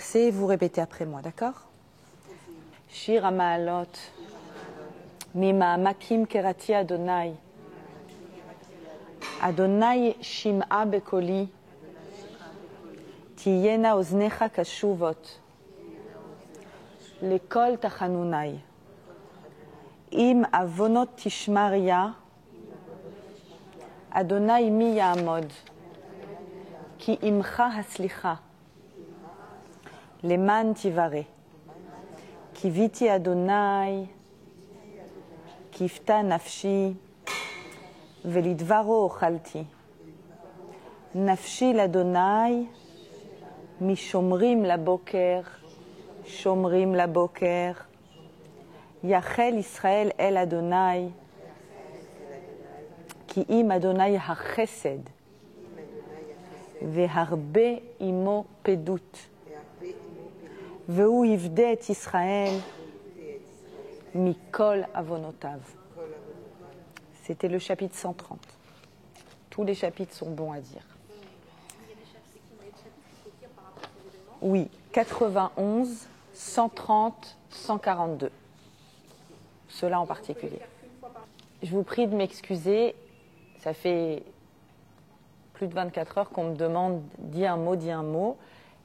versets, vous répétez après moi, d'accord? Shir HaMa'alot, Mima'amakim Kerati Adonai, Adonai Shim'a Bekoli, Tiyena Oznecha Kashuvot, Lekol Tachanunai, Im Avonot Tishmaria, Adonai Mi Ya'amod, Ki Imcha Haslicha, Leman Tivare, Kiviti Adonai, Kifta Nafshi, Velidvaro Ochalti, Nafshi l'Adonai, Mishomrim Laboker, Shomrim Laboker, Yachel Israël El Adonai, Ki im Adonai HaChesed, Veharbe imo Pedut, Vehu Yivde et Israël, Mikol Avonotav. C'était le chapitre 130. Tous les chapitres sont bons à dire. Oui, 91, 130, 142. Ceux-là en particulier. Je vous prie de m'excuser. Ça fait plus de 24 heures qu'on me demande « dis un mot ».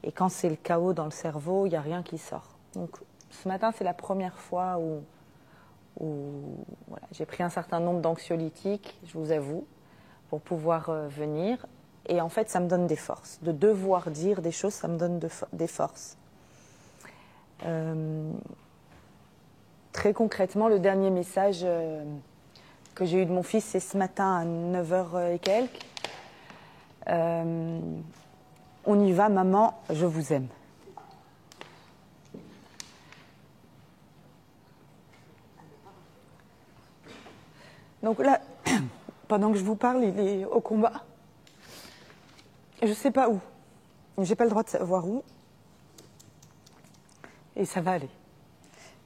Et quand c'est le chaos dans le cerveau, il n'y a rien qui sort. Donc ce matin, c'est la première fois où voilà, j'ai pris un certain nombre d'anxiolytiques, je vous avoue, pour pouvoir venir. Et en fait, ça me donne des forces. De devoir dire des choses, ça me donne des forces. Très concrètement, le dernier message que j'ai eu de mon fils, c'est ce matin à 9h et quelques. On y va, maman, je vous aime. Donc là, pendant que je vous parle, il est au combat. Je ne sais pas où. Je n'ai pas le droit de savoir où. Et ça va aller.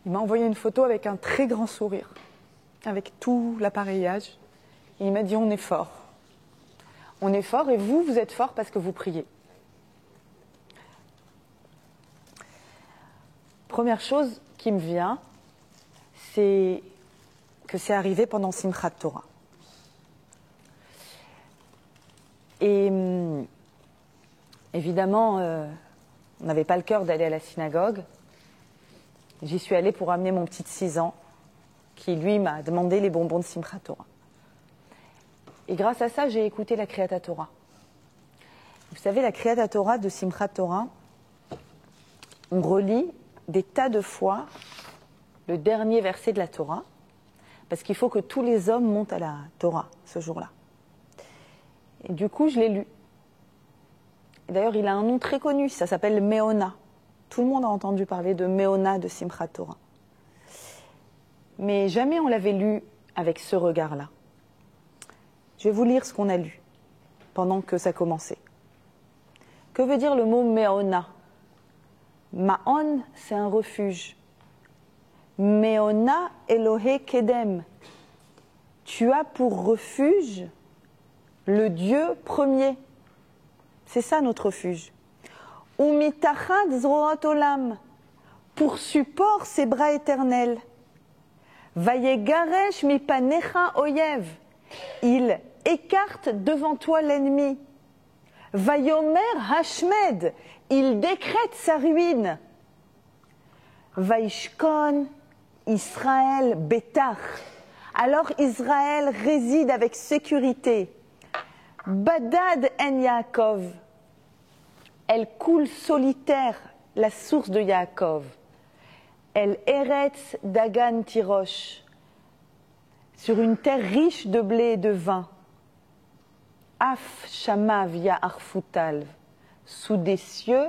Il m'a envoyé une photo avec un très grand sourire, avec tout l'appareillage. Et il m'a dit, on est fort. On est fort et vous, vous êtes fort parce que vous priez. Première chose qui me vient, c'est que c'est arrivé pendant Simchat Torah. Et évidemment, on n'avait pas le cœur d'aller à la synagogue. J'y suis allée pour amener mon petit de 6 ans, qui lui m'a demandé les bonbons de Simchat Torah. Et grâce à ça, j'ai écouté la Kriyat Torah. Vous savez, la Kriyat Torah de Simchat Torah, on relit des tas de fois le dernier verset de la Torah, parce qu'il faut que tous les hommes montent à la Torah ce jour-là. Et du coup, je l'ai lu. Et d'ailleurs, il a un nom très connu, ça s'appelle Meona. Tout le monde a entendu parler de Meona de Simchat Torah. Mais jamais on l'avait lu avec ce regard-là. Je vais vous lire ce qu'on a lu pendant que ça commençait. Que veut dire le mot Meona? Ma'on, c'est un refuge. Meona Elohe Kedem. Tu as pour refuge le Dieu premier. C'est ça notre refuge. Umitachat zroat olam. Pour support ses bras éternels. Vayegaresh mipanecha oyev. Il écarte devant toi l'ennemi. Vayomer hashmed. Il décrète sa ruine. Vaishkon Israël betach. Alors Israël réside avec sécurité. Badad en Yaakov. Elle coule solitaire, la source de Yaakov. Elle eretz dagan tirosh. Sur une terre riche de blé et de vin. Af shamav ya'arfutal. Sous des cieux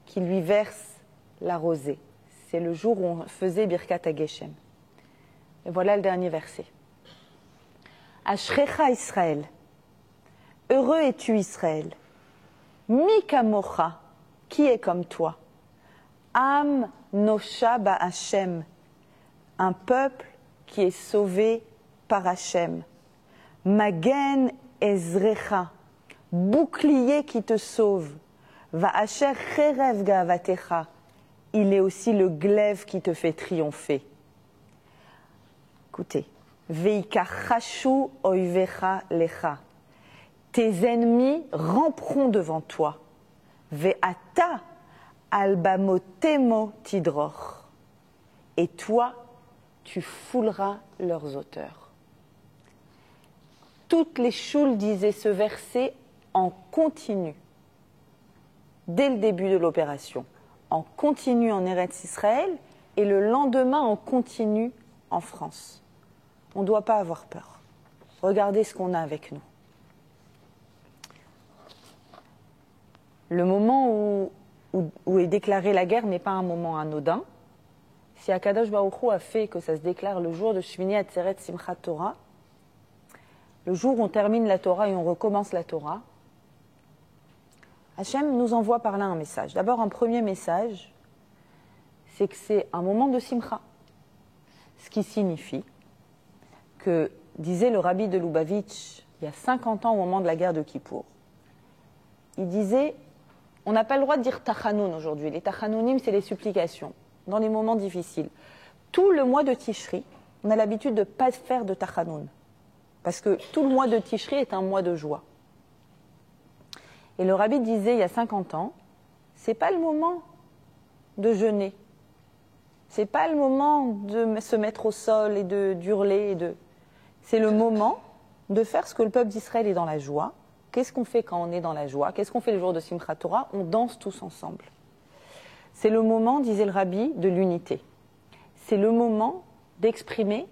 qui lui versent la rosée. C'est le jour où on faisait Birkat HaGeshem. Et voilà le dernier verset. Ashrecha Israël. Heureux es-tu Israël. Mi kamocha. Qui est comme toi. Am nosha ba'Hashem. Un peuple qui est sauvé par Hachem. Magen ezrecha. Bouclier qui te sauve. Va'asher cherev ga'avatecha, il est aussi le glaive qui te fait triompher. Écoutez, veikachashu oivecha lecha, tes ennemis ramperont devant toi. Ve'ata albamotemo tidroch, et toi, tu fouleras leurs auteurs. Toutes les choules disaient ce verset en continu, dès le début de l'opération, en continu en Eretz Israël et le lendemain en continu en France. On ne doit pas avoir peur. Regardez ce qu'on a avec nous. Le moment où est déclarée la guerre n'est pas un moment anodin. Si Akadosh Baruch Hu a fait que ça se déclare le jour de Shmini Atzeret Simchat Torah, le jour où on termine la Torah et on recommence la Torah, Hachem nous envoie par là un message. D'abord, un premier message, c'est que c'est un moment de Simcha. Ce qui signifie que, disait le rabbi de Lubavitch, il y a 50 ans au moment de la guerre de Kippour, il disait, on n'a pas le droit de dire Tachanoun aujourd'hui. Les Tachanounim, c'est les supplications, dans les moments difficiles. Tout le mois de Tishri, on a l'habitude de ne pas faire de Tachanoun. Parce que tout le mois de Tishri est un mois de joie. Et le rabbi disait il y a 50 ans, c'est pas le moment de jeûner. C'est pas le moment de se mettre au sol et d'hurler. C'est le moment de faire ce que le peuple d'Israël est dans la joie. Qu'est-ce qu'on fait quand on est dans la joie? Qu'est-ce qu'on fait le jour de Simchat Torah? On danse tous ensemble. C'est le moment, disait le rabbi, de l'unité. C'est le moment d'exprimer,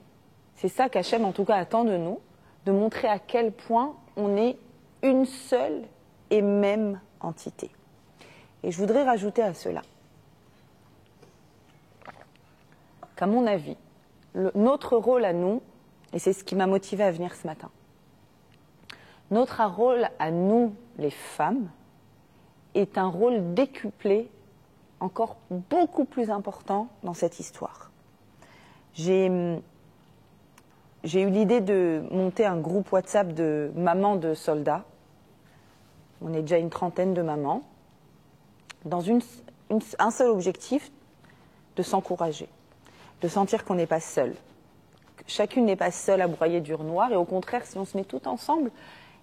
c'est ça qu'Hachem en tout cas attend de nous, de montrer à quel point on est une seule et même entité. Et je voudrais rajouter à cela qu'à mon avis, notre rôle à nous, et c'est ce qui m'a motivée à venir ce matin, notre rôle à nous, les femmes, est un rôle décuplé, encore beaucoup plus important dans cette histoire. J'ai eu l'idée de monter un groupe WhatsApp de mamans de soldats. On est déjà une trentaine de mamans, dans un seul objectif, de s'encourager, de sentir qu'on n'est pas seul. Chacune n'est pas seule à broyer du noir, et au contraire, si on se met tout ensemble,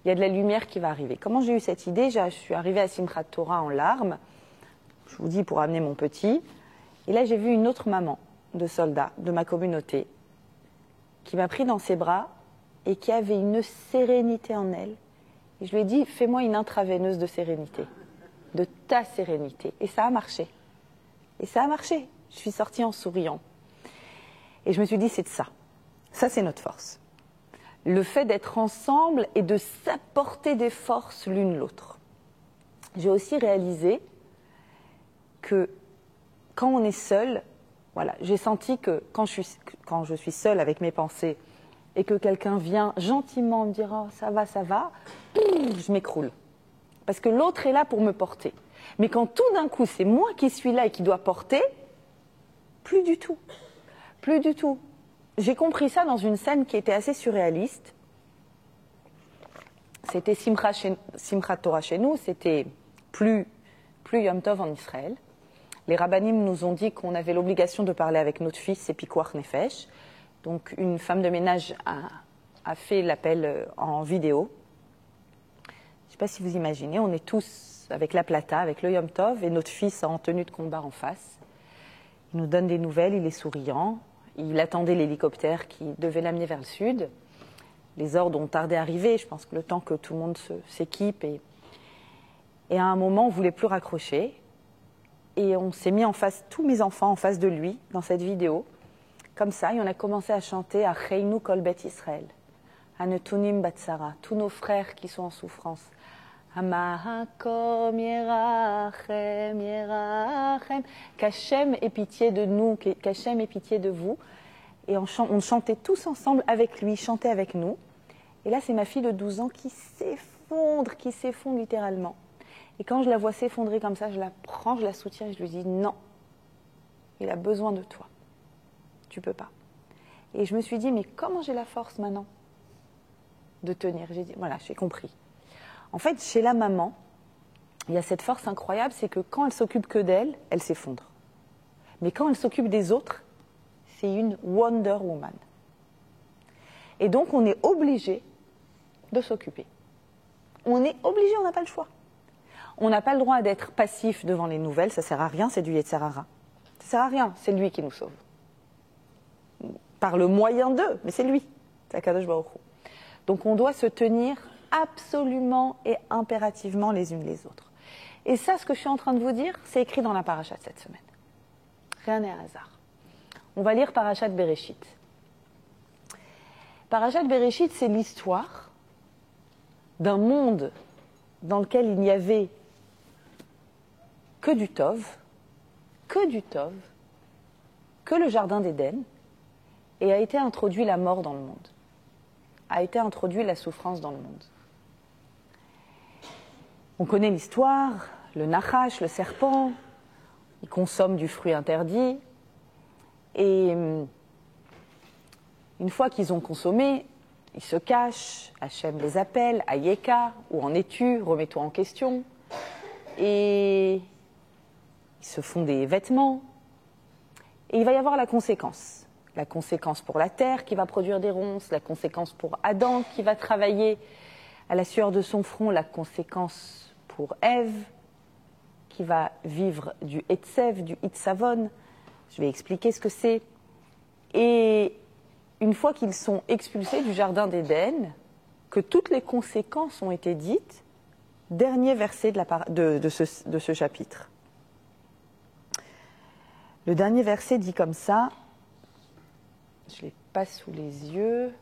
il y a de la lumière qui va arriver. Comment j'ai eu cette idée? Je suis arrivée à Simchat Torah en larmes, je vous dis pour amener mon petit, et là j'ai vu une autre maman de soldat de ma communauté qui m'a pris dans ses bras et qui avait une sérénité en elle. Et je lui ai dit, fais-moi une intraveineuse de sérénité, de ta sérénité. Et ça a marché. Et ça a marché. Je suis sortie en souriant. Et je me suis dit, c'est de ça. Ça, c'est notre force. Le fait d'être ensemble et de s'apporter des forces l'une l'autre. J'ai aussi réalisé que quand on est seul, voilà, j'ai senti que quand je suis seule avec mes pensées et que quelqu'un vient gentiment me dire « oh, ça va », je m'écroule. Parce que l'autre est là pour me porter. Mais quand tout d'un coup, c'est moi qui suis là et qui dois porter, plus du tout. Plus du tout. J'ai compris ça dans une scène qui était assez surréaliste. C'était Simchat Torah chez nous, c'était plus Yom Tov en Israël. Les rabbanim nous ont dit qu'on avait l'obligation de parler avec notre fils, c'est Pikuach Nefesh. Donc une femme de ménage a fait l'appel en vidéo. Je ne sais pas si vous imaginez, on est tous avec la plata, avec le Yom Tov, et notre fils en tenue de combat en face. Il nous donne des nouvelles, il est souriant. Il attendait l'hélicoptère qui devait l'amener vers le sud. Les ordres ont tardé à arriver, je pense que le temps que tout le monde s'équipe. Et à un moment, on ne voulait plus raccrocher. Et on s'est mis en face, tous mes enfants en face de lui, dans cette vidéo. Comme ça, et on a commencé à chanter à Cheinu Kol Bet Israël, à Netunim Batsara, tous nos frères qui sont en souffrance. Hamahakom Yerachem, Yerachem. Qu'Hachem ait pitié de nous, qu'Hachem ait pitié de vous. Et on chantait tous ensemble avec lui, chantait avec nous. Et là, c'est ma fille de 12 ans qui s'effondre littéralement. Et quand je la vois s'effondrer comme ça, je la prends, je la soutiens et je lui dis non, il a besoin de toi. Tu peux pas. Et je me suis dit, mais comment j'ai la force maintenant de tenir? J'ai dit, voilà, j'ai compris. En fait, chez la maman, il y a cette force incroyable, c'est que quand elle s'occupe que d'elle, elle s'effondre. Mais quand elle s'occupe des autres, c'est une Wonder Woman. Et donc, on est obligé de s'occuper. On est obligé, on n'a pas le choix. On n'a pas le droit d'être passif devant les nouvelles, ça ne sert à rien, c'est du Yetzer Hara. Ça ne sert à rien, c'est lui qui nous sauve. Par le moyen d'eux, mais c'est lui, c'est Akadosh Baruch Hu. Donc on doit se tenir absolument et impérativement les unes les autres. Et ça, ce que je suis en train de vous dire, c'est écrit dans la paracha de cette semaine. Rien n'est hasard. On va lire Parashat Bereshit. Parashat Bereshit, c'est l'histoire d'un monde dans lequel il n'y avait que du Tov, que le jardin d'Éden, et a été introduit la mort dans le monde, a été introduit la souffrance dans le monde. On connaît l'histoire, le Nachash, le serpent, ils consomment du fruit interdit, et une fois qu'ils ont consommé, ils se cachent, Hachem les appelle, Ayeka, où en es-tu, remets-toi en question, et ils se font des vêtements, et il va y avoir la conséquence pour la terre qui va produire des ronces, la conséquence pour Adam qui va travailler à la sueur de son front, la conséquence pour Ève qui va vivre du Etsev, du Itzavon. Je vais expliquer ce que c'est. Et une fois qu'ils sont expulsés du jardin d'Éden, que toutes les conséquences ont été dites, dernier verset de ce chapitre. Le dernier verset dit comme ça, je ne l'ai pas sous les yeux.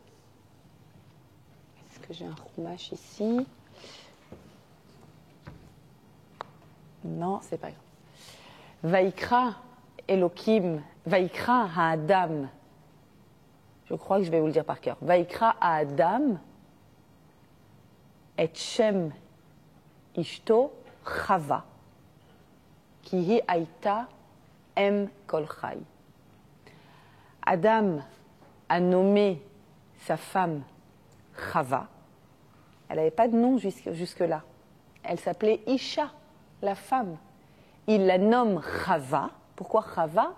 Est-ce que j'ai un chumash ici? Non, c'est pas grave. Vaikra Elohim, Vaikra Ha'adam. Je crois que je vais vous le dire par cœur. Vaikra Ha'adam et Shem Ishto Chava, ki hi aïta em kol chai. Adam a nommé sa femme Chava. Elle n'avait pas de nom jusque-là. Elle s'appelait Isha, la femme. Il la nomme Chava. Pourquoi Chava?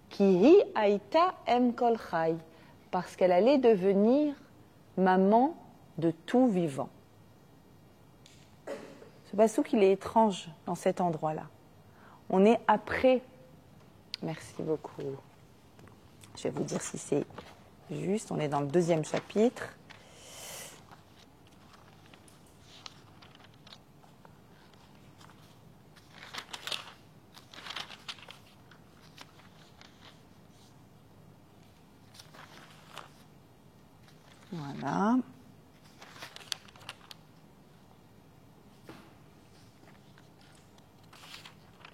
Ki hi aïta em kol chai. Parce qu'elle allait devenir maman de tout vivant. Ce passouk, il est étrange dans cet endroit-là. On est après. Merci beaucoup. Je vais vous dire si c'est juste. On est dans le 2e chapitre. Voilà.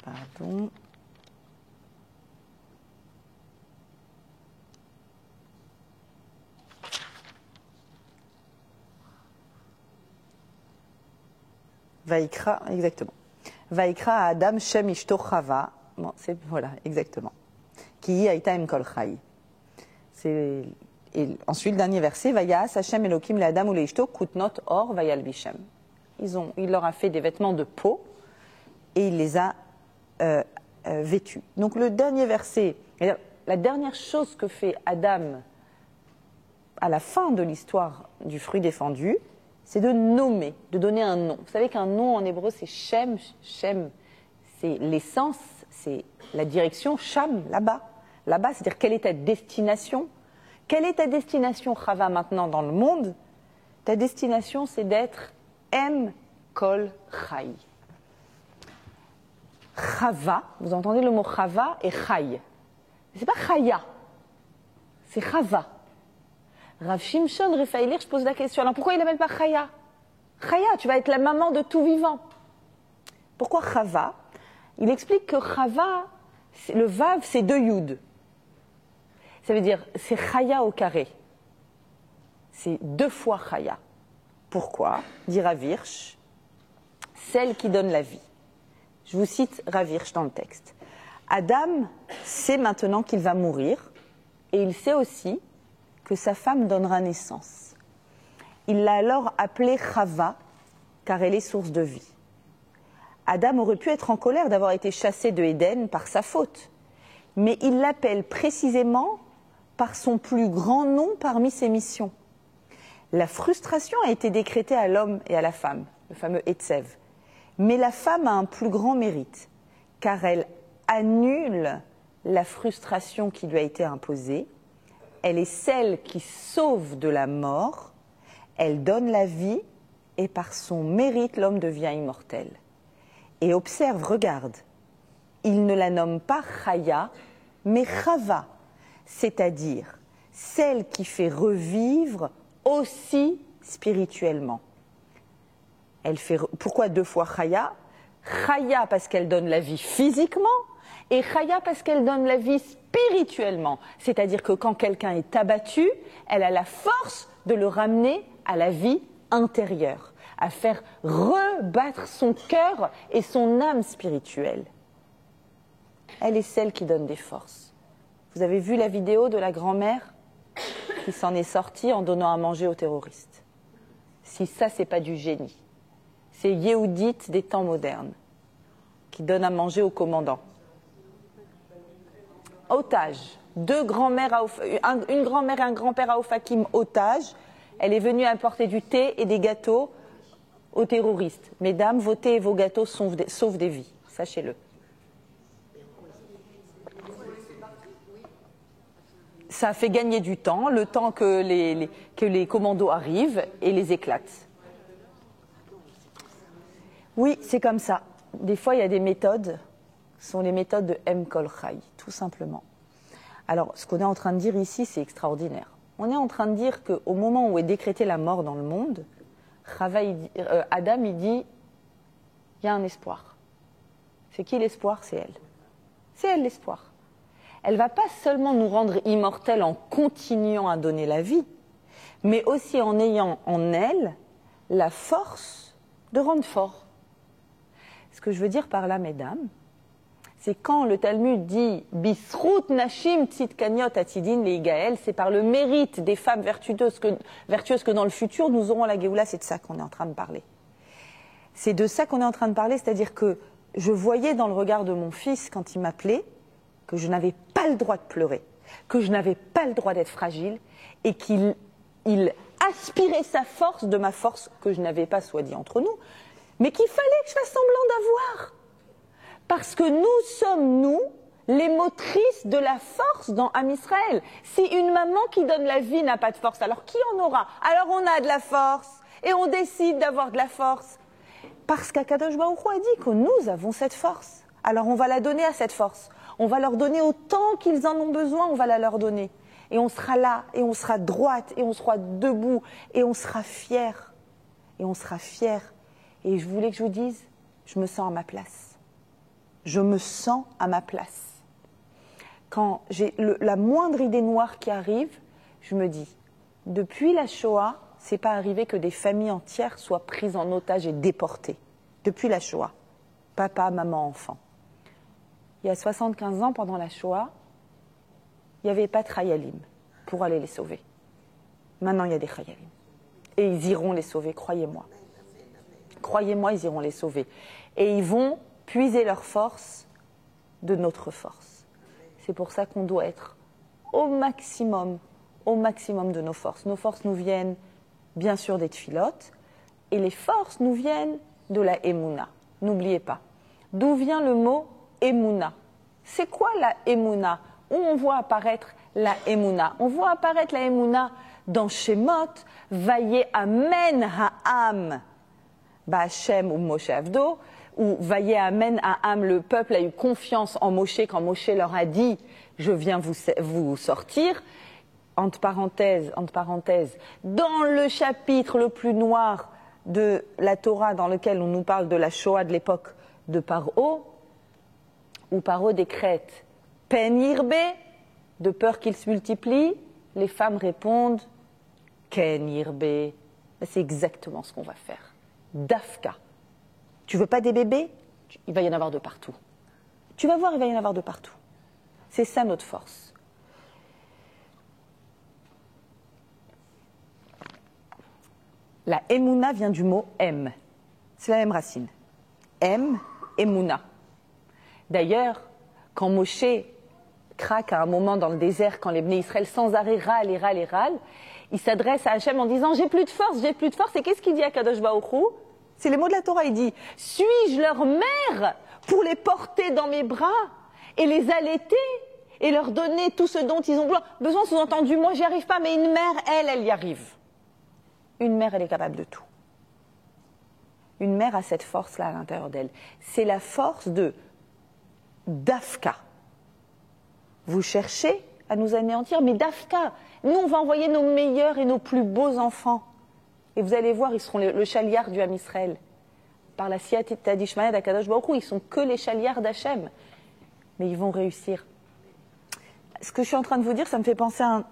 Pardon. Vaikra, exactement. Vaikra à Adam Shem Ishto Chava. Bon, c'est, voilà, exactement. Ki aïta em kol chai. Et ensuite, le dernier verset, Vayas Hashem Elohim le Adam ou le Ishto kutnot or vayalbishem. Il leur a fait des vêtements de peau et il les a vêtus. Donc le dernier verset, la dernière chose que fait Adam à la fin de l'histoire du fruit défendu, c'est de nommer, de donner un nom. Vous savez qu'un nom en hébreu, c'est Shem. Shem, c'est l'essence, c'est la direction. Sham, là-bas. Là-bas, c'est-à-dire quelle est ta destination? Quelle est ta destination, Chava, maintenant dans le monde? Ta destination, c'est d'être Em Kol Chai. Chava, vous entendez le mot Chava et Chai. C'est pas Chaya, c'est Chava. Rav Shimshon Refaïlir, je pose la question, alors pourquoi il l'appelle pas Chaya? Chaya, tu vas être la maman de tout vivant. Pourquoi Chava? Il explique que Chava, le Vav, c'est 2 Yud. Ça veut dire, c'est Chaya au carré. C'est 2 fois Chaya. Pourquoi? Dit Rav Hirsch, celle qui donne la vie. Je vous cite Rav Hirsch dans le texte. Adam sait maintenant qu'il va mourir, et il sait aussi que sa femme donnera naissance. Il l'a alors appelée Chava, car elle est source de vie. Adam aurait pu être en colère d'avoir été chassé de Éden par sa faute, mais il l'appelle précisément par son plus grand nom parmi ses missions. La frustration a été décrétée à l'homme et à la femme, le fameux Etsev. Mais la femme a un plus grand mérite, car elle annule la frustration qui lui a été imposée. Elle est celle qui sauve de la mort, elle donne la vie, et par son mérite, l'homme devient immortel. Et observe, regarde, il ne la nomme pas Chaya, mais Chava, c'est-à-dire celle qui fait revivre aussi spirituellement. Pourquoi 2 fois Chaya? Chaya parce qu'elle donne la vie physiquement, et Chaya parce qu'elle donne la vie spirituellement. C'est-à-dire que quand quelqu'un est abattu, elle a la force de le ramener à la vie intérieure, à faire rebattre son cœur et son âme spirituelle. Elle est celle qui donne des forces. Vous avez vu la vidéo de la grand-mère qui s'en est sortie en donnant à manger aux terroristes? Si ça, c'est pas du génie. C'est Yehudit des temps modernes qui donne à manger aux commandants. Otages. 2 grands-mères, une grand-mère et un grand-père à Ofakim, otages. Elle est venue apporter du thé et des gâteaux aux terroristes. Mesdames, vos thés et vos gâteaux sauvent des vies, sachez-le. Ça fait gagner du temps, le temps que les commandos arrivent et les éclatent. Oui, c'est comme ça. Des fois, il y a des méthodes, ce sont les méthodes de M. Kol Chai, tout simplement. Alors, ce qu'on est en train de dire ici, c'est extraordinaire. On est en train de dire qu'au moment où est décrétée la mort dans le monde, Adam, il dit, il y a un espoir. C'est qui l'espoir? C'est elle. C'est elle l'espoir. Elle ne va pas seulement nous rendre immortels en continuant à donner la vie, mais aussi en ayant en elle la force de rendre fort. Ce que je veux dire par là, mesdames, c'est quand le Talmud dit « Bisrout nashim tzidkaniot atidin leigael », c'est par le mérite des femmes vertueuses que dans le futur, nous aurons la Géoula, c'est de ça qu'on est en train de parler. C'est de ça qu'on est en train de parler, c'est-à-dire que je voyais dans le regard de mon fils, quand il m'appelait, que je n'avais pas le droit de pleurer, que je n'avais pas le droit d'être fragile, et qu'il aspirait sa force de ma force, que je n'avais pas, soit dit entre nous, mais qu'il fallait que je fasse semblant d'avoir. Parce que nous sommes, nous, les motrices de la force dans Am Israël. Si une maman qui donne la vie n'a pas de force, alors qui en aura? Alors on a de la force, et on décide d'avoir de la force. Parce qu'Akadosh Baruch Hu a dit que nous avons cette force. Alors on va la donner à cette force. On va leur donner autant qu'ils en ont besoin, on va la leur donner. Et on sera là, et on sera droite, et on sera debout, et on sera fiers. Et on sera fiers. Et je voulais que je vous dise, je me sens à ma place. Je me sens à ma place. Quand j'ai la moindre idée noire qui arrive, je me dis, depuis la Shoah, c'est pas arrivé que des familles entières soient prises en otage et déportées. Depuis la Shoah. Papa, maman, enfant. Il y a 75 ans, pendant la Shoah, il n'y avait pas de Chayalim pour aller les sauver. Maintenant, il y a des Chayalim. Et ils iront les sauver, croyez-moi. Croyez-moi, ils iront les sauver. Et ils vont puiser leur force de notre force. C'est pour ça qu'on doit être au maximum de nos forces. Nos forces nous viennent, bien sûr, des tfilotes, et les forces nous viennent de la Emouna. N'oubliez pas. D'où vient le mot Emouna? C'est quoi la Emouna? Où on voit apparaître la Emouna? On voit apparaître la Emouna dans Shemot, Vaye Amen Ha'am Ba'Hashem ou Moshe Avdo, où Vaye Amen Ha'am, le peuple a eu confiance en Moshe quand Moshe leur a dit « Je viens vous sortir ». Entre parenthèses, dans le chapitre le plus noir de la Torah, dans lequel on nous parle de la Shoah de l'époque de Paro, où Paro décrète « Pen yirbe », de peur qu'il se multiplie, les femmes répondent « Ken yirbe ». C'est exactement ce qu'on va faire. Dafka. Tu veux pas des bébés? Il va y en avoir de partout. Tu vas voir, il va y en avoir de partout. C'est ça notre force. La Emouna vient du mot M. C'est la même racine. M, Emouna. D'ailleurs, quand Moshe craque à un moment dans le désert, quand les Bnei Israël sans arrêt râlent et râlent et râlent, il s'adresse à Hachem en disant « J'ai plus de force, j'ai plus de force ». Et qu'est-ce qu'il dit à Kadosh Baruch Hu? C'est les mots de la Torah, il dit « Suis-je leur mère pour les porter dans mes bras et les allaiter et leur donner tout ce dont ils ont besoin ?» Sous-entendu, moi j'y arrive pas, mais une mère, elle y arrive. Une mère, elle est capable de tout. Une mère a cette force-là à l'intérieur d'elle. C'est la force de Dafka. Vous cherchez à nous anéantir, mais Dafka, nous on va envoyer nos meilleurs et nos plus beaux enfants. Et vous allez voir, ils seront le chaliard du Ham Israël. Par la Siyata d'Ishmaël d'Akadosh Baruch Hu, ils sont que les chaliards d'Hachem. Mais ils vont réussir. Ce que je suis en train de vous dire, ça me fait penser à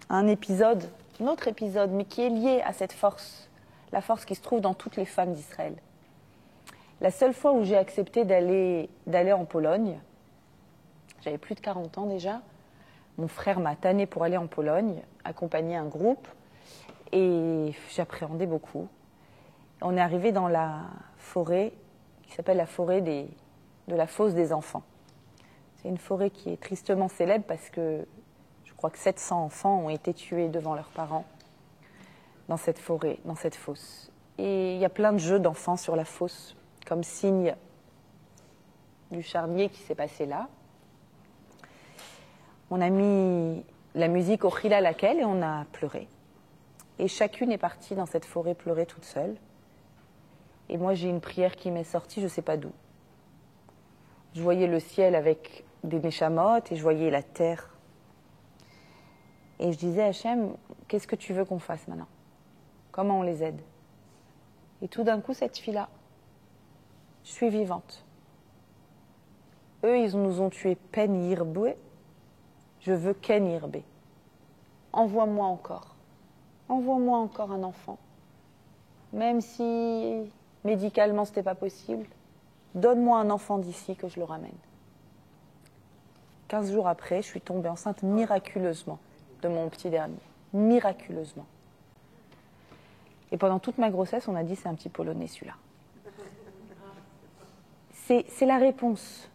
un épisode, un autre épisode, mais qui est lié à cette force. La force qui se trouve dans toutes les femmes d'Israël. La seule fois où j'ai accepté d'aller en Pologne, j'avais plus de 40 ans déjà, mon frère m'a tanné pour aller en Pologne, accompagner un groupe, et j'appréhendais beaucoup. On est arrivé dans la forêt qui s'appelle la forêt de la fosse des enfants. C'est une forêt qui est tristement célèbre parce que je crois que 700 enfants ont été tués devant leurs parents dans cette forêt, dans cette fosse. Et il y a plein de jeux d'enfants sur la fosse, comme signe du charnier qui s'est passé là. On a mis la musique au Hila laquelle et on a pleuré. Et chacune est partie dans cette forêt pleurer toute seule. Et moi, j'ai une prière qui m'est sortie, je ne sais pas d'où. Je voyais le ciel avec des neshamot et je voyais la terre. Et je disais à Hachem, qu'est-ce que tu veux qu'on fasse maintenant? Comment on les aide? Et tout d'un coup, cette fille-là, je suis vivante. Eux, ils nous ont tués pen yirboué. Je veux ken yirbé. Envoie-moi encore. Envoie-moi encore un enfant. Même si médicalement, ce n'était pas possible. Donne-moi un enfant d'ici que je le ramène. 15 jours après, je suis tombée enceinte miraculeusement de mon petit dernier. Miraculeusement. Et pendant toute ma grossesse, on a dit c'est un petit Polonais celui-là. C'est la réponse.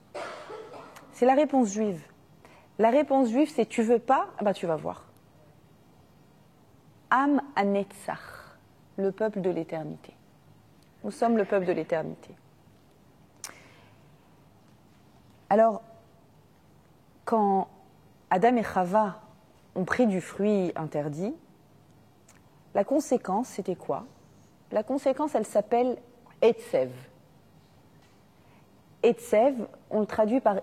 C'est la réponse juive. La réponse juive, c'est tu veux pas, ah bah tu vas voir. Am Hanetzach, le peuple de l'éternité. Nous sommes le peuple de l'éternité. Alors, quand Adam et Chava ont pris du fruit interdit, la conséquence, c'était quoi? La conséquence, elle s'appelle Etsev. Etsev, on le traduit par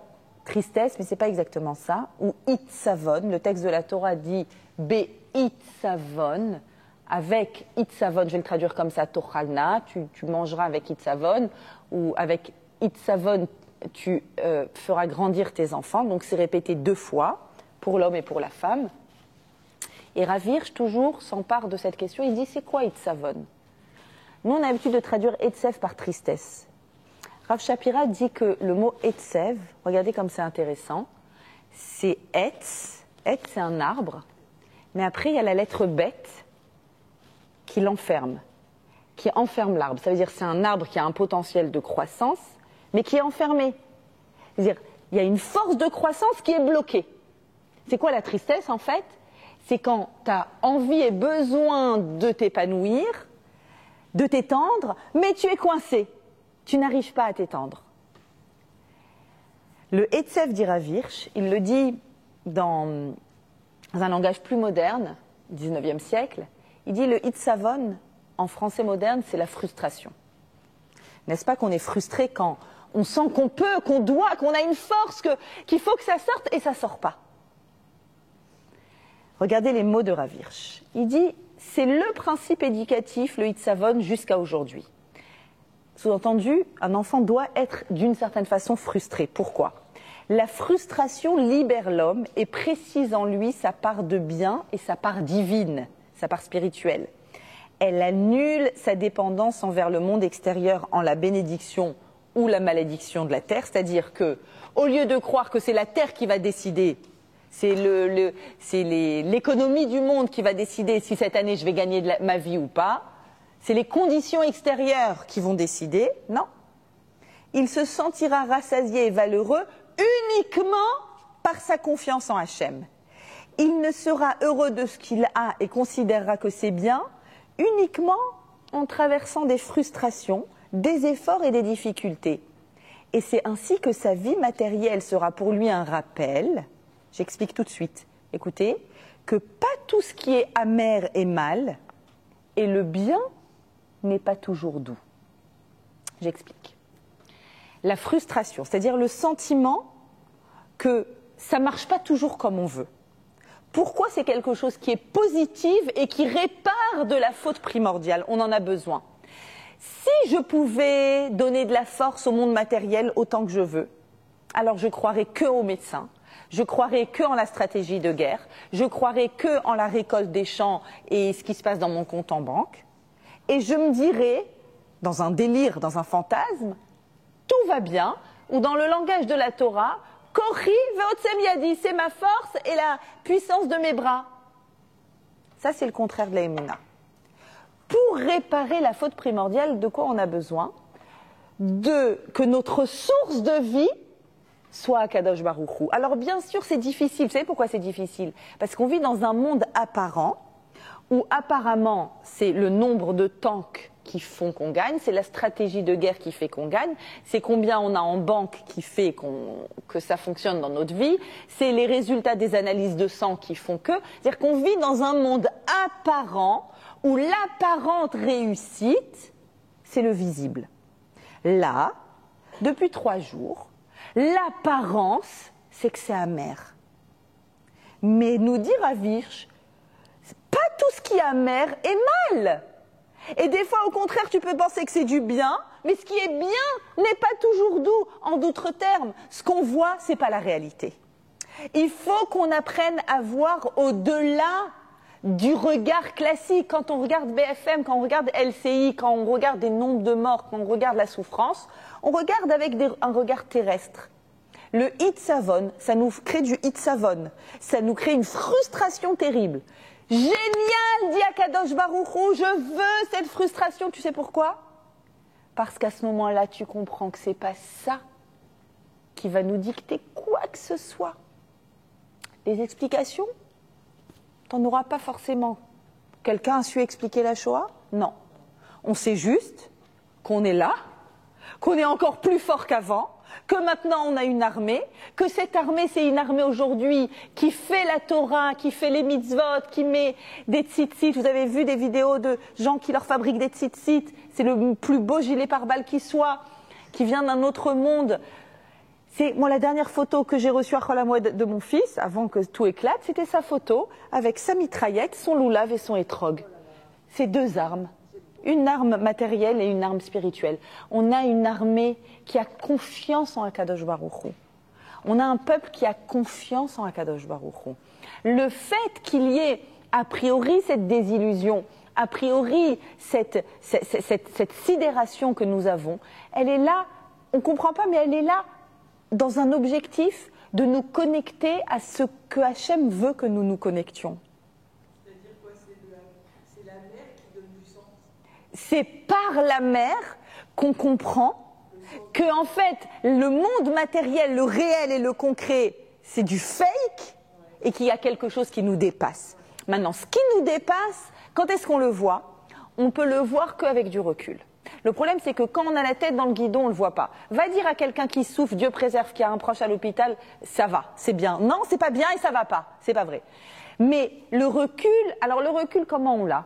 tristesse, mais ce n'est pas exactement ça, ou Itzavon, le texte de la Torah dit Be-Itzavon, avec Itzavon, je vais le traduire comme ça, Tochalna, tu mangeras avec Itzavon, ou avec Itzavon, tu feras grandir tes enfants, donc c'est répété 2 fois, pour l'homme et pour la femme. Et Rav Hirsch, toujours, s'empare de cette question, il dit, c'est quoi Itzavon? Nous, on a l'habitude de traduire Etsev par tristesse. Rav Shapira dit que le mot Etsev, regardez comme c'est intéressant, c'est Etz, Etz c'est un arbre, mais après il y a la lettre Bet qui l'enferme, qui enferme l'arbre. Ça veut dire que c'est un arbre qui a un potentiel de croissance, mais qui est enfermé. C'est-à-dire, il y a une force de croissance qui est bloquée. C'est quoi la tristesse en fait? C'est quand tu as envie et besoin de t'épanouir, de t'étendre, mais tu es coincé. Tu n'arrives pas à t'étendre. Le Etsev dit Rav Hirsch, il le dit dans un langage plus moderne, 19e siècle, il dit le Itzavon, en français moderne, c'est la frustration. N'est-ce pas qu'on est frustré quand on sent qu'on peut, qu'on doit, qu'on a une force, qu'il faut que ça sorte et ça ne sort pas? Regardez les mots de Rav Hirsch. Il dit, c'est le principe éducatif, le Itzavon, jusqu'à aujourd'hui. Sous-entendu, un enfant doit être d'une certaine façon frustré. Pourquoi? La frustration libère l'homme et précise en lui sa part de bien et sa part divine, sa part spirituelle. Elle annule sa dépendance envers le monde extérieur en la bénédiction ou la malédiction de la terre, c'est-à-dire que, au lieu de croire que c'est la terre qui va décider, c'est l'économie du monde qui va décider si cette année je vais gagner ma vie ou pas, c'est les conditions extérieures qui vont décider, non. il se sentira rassasié et valeureux uniquement par sa confiance en Hachem. Il ne sera heureux de ce qu'il a et considérera que c'est bien uniquement en traversant des frustrations, des efforts et des difficultés. Et c'est ainsi que sa vie matérielle sera pour lui un rappel, j'explique tout de suite, écoutez, que pas tout ce qui est amer est mal, et le bien n'est pas toujours doux. J'explique. La frustration, c'est-à-dire le sentiment que ça ne marche pas toujours comme on veut. Pourquoi c'est quelque chose qui est positif et qui répare de la faute primordiale? On en a besoin. Si je pouvais donner de la force au monde matériel autant que je veux, alors je croirais que aux médecins, je croirais que en la stratégie de guerre, je croirais que en la récolte des champs et ce qui se passe dans mon compte en banque, et je me dirais, dans un délire, dans un fantasme, tout va bien, ou dans le langage de la Torah, Kochi ve'otsem yadi, c'est ma force et la puissance de mes bras. Ça, c'est le contraire de la Emouna. Pour réparer la faute primordiale, de quoi on a besoin? Que notre source de vie soit Akadosh Baruch Hu. Alors bien sûr, c'est difficile. Vous savez pourquoi c'est difficile? Parce qu'on vit dans un monde apparent, où apparemment, c'est le nombre de tanks qui font qu'on gagne, c'est la stratégie de guerre qui fait qu'on gagne, c'est combien on a en banque qui fait que ça fonctionne dans notre vie, c'est les résultats des analyses de sang qui font que, c'est-à-dire qu'on vit dans un monde apparent où l'apparente réussite, c'est le visible. Là, depuis 3 jours, l'apparence, c'est que c'est amer. Mais nous dit Rav Hirsch, pas tout ce qui est amer est mal. Et des fois, au contraire, tu peux penser que c'est du bien, mais ce qui est bien n'est pas toujours doux. En d'autres termes, ce qu'on voit, c'est pas la réalité. Il faut qu'on apprenne à voir au-delà du regard classique. Quand on regarde BFM, quand on regarde LCI, quand on regarde des nombres de morts, quand on regarde la souffrance, on regarde avec un regard terrestre. Le hitzavon, ça nous crée du hitzavon, ça nous crée une frustration terrible. Génial, dit Akadosh Baruch Hu, je veux cette frustration. Tu sais pourquoi? Parce qu'à ce moment-là, tu comprends que c'est pas ça qui va nous dicter quoi que ce soit. Les explications, t'en auras pas forcément. Quelqu'un a su expliquer la Shoah? Non. On sait juste qu'on est là, qu'on est encore plus fort qu'avant, que maintenant on a une armée, que cette armée c'est une armée aujourd'hui qui fait la Torah, qui fait les mitzvot, qui met des tzitzit. Vous avez vu des vidéos de gens qui leur fabriquent des tzitzit, c'est le plus beau gilet pare-balles qui soit, qui vient d'un autre monde. C'est moi la dernière photo que j'ai reçue à Chol Hamoed de mon fils, avant que tout éclate, c'était sa photo avec sa mitraillette, son loulav et son étrog. C'est 2 armes. Une arme matérielle et une arme spirituelle. On a une armée qui a confiance en Akadosh Baruch Hu. On a un peuple qui a confiance en Akadosh Baruch Hu. Le fait qu'il y ait a priori cette désillusion, a priori cette sidération que nous avons, elle est là, on ne comprend pas, mais elle est là dans un objectif de nous connecter à ce que Hachem veut que nous nous connections. C'est par la mer qu'on comprend que, en fait, le monde matériel, le réel et le concret, c'est du fake et qu'il y a quelque chose qui nous dépasse. Maintenant, ce qui nous dépasse, quand est-ce qu'on le voit? On peut le voir qu'avec du recul. Le problème, c'est que quand on a la tête dans le guidon, on ne le voit pas. Va dire à quelqu'un qui souffre, Dieu préserve, qui a un proche à l'hôpital, ça va, c'est bien. Non, c'est pas bien et ça va pas. C'est pas vrai. Mais le recul, alors le recul, comment on l'a?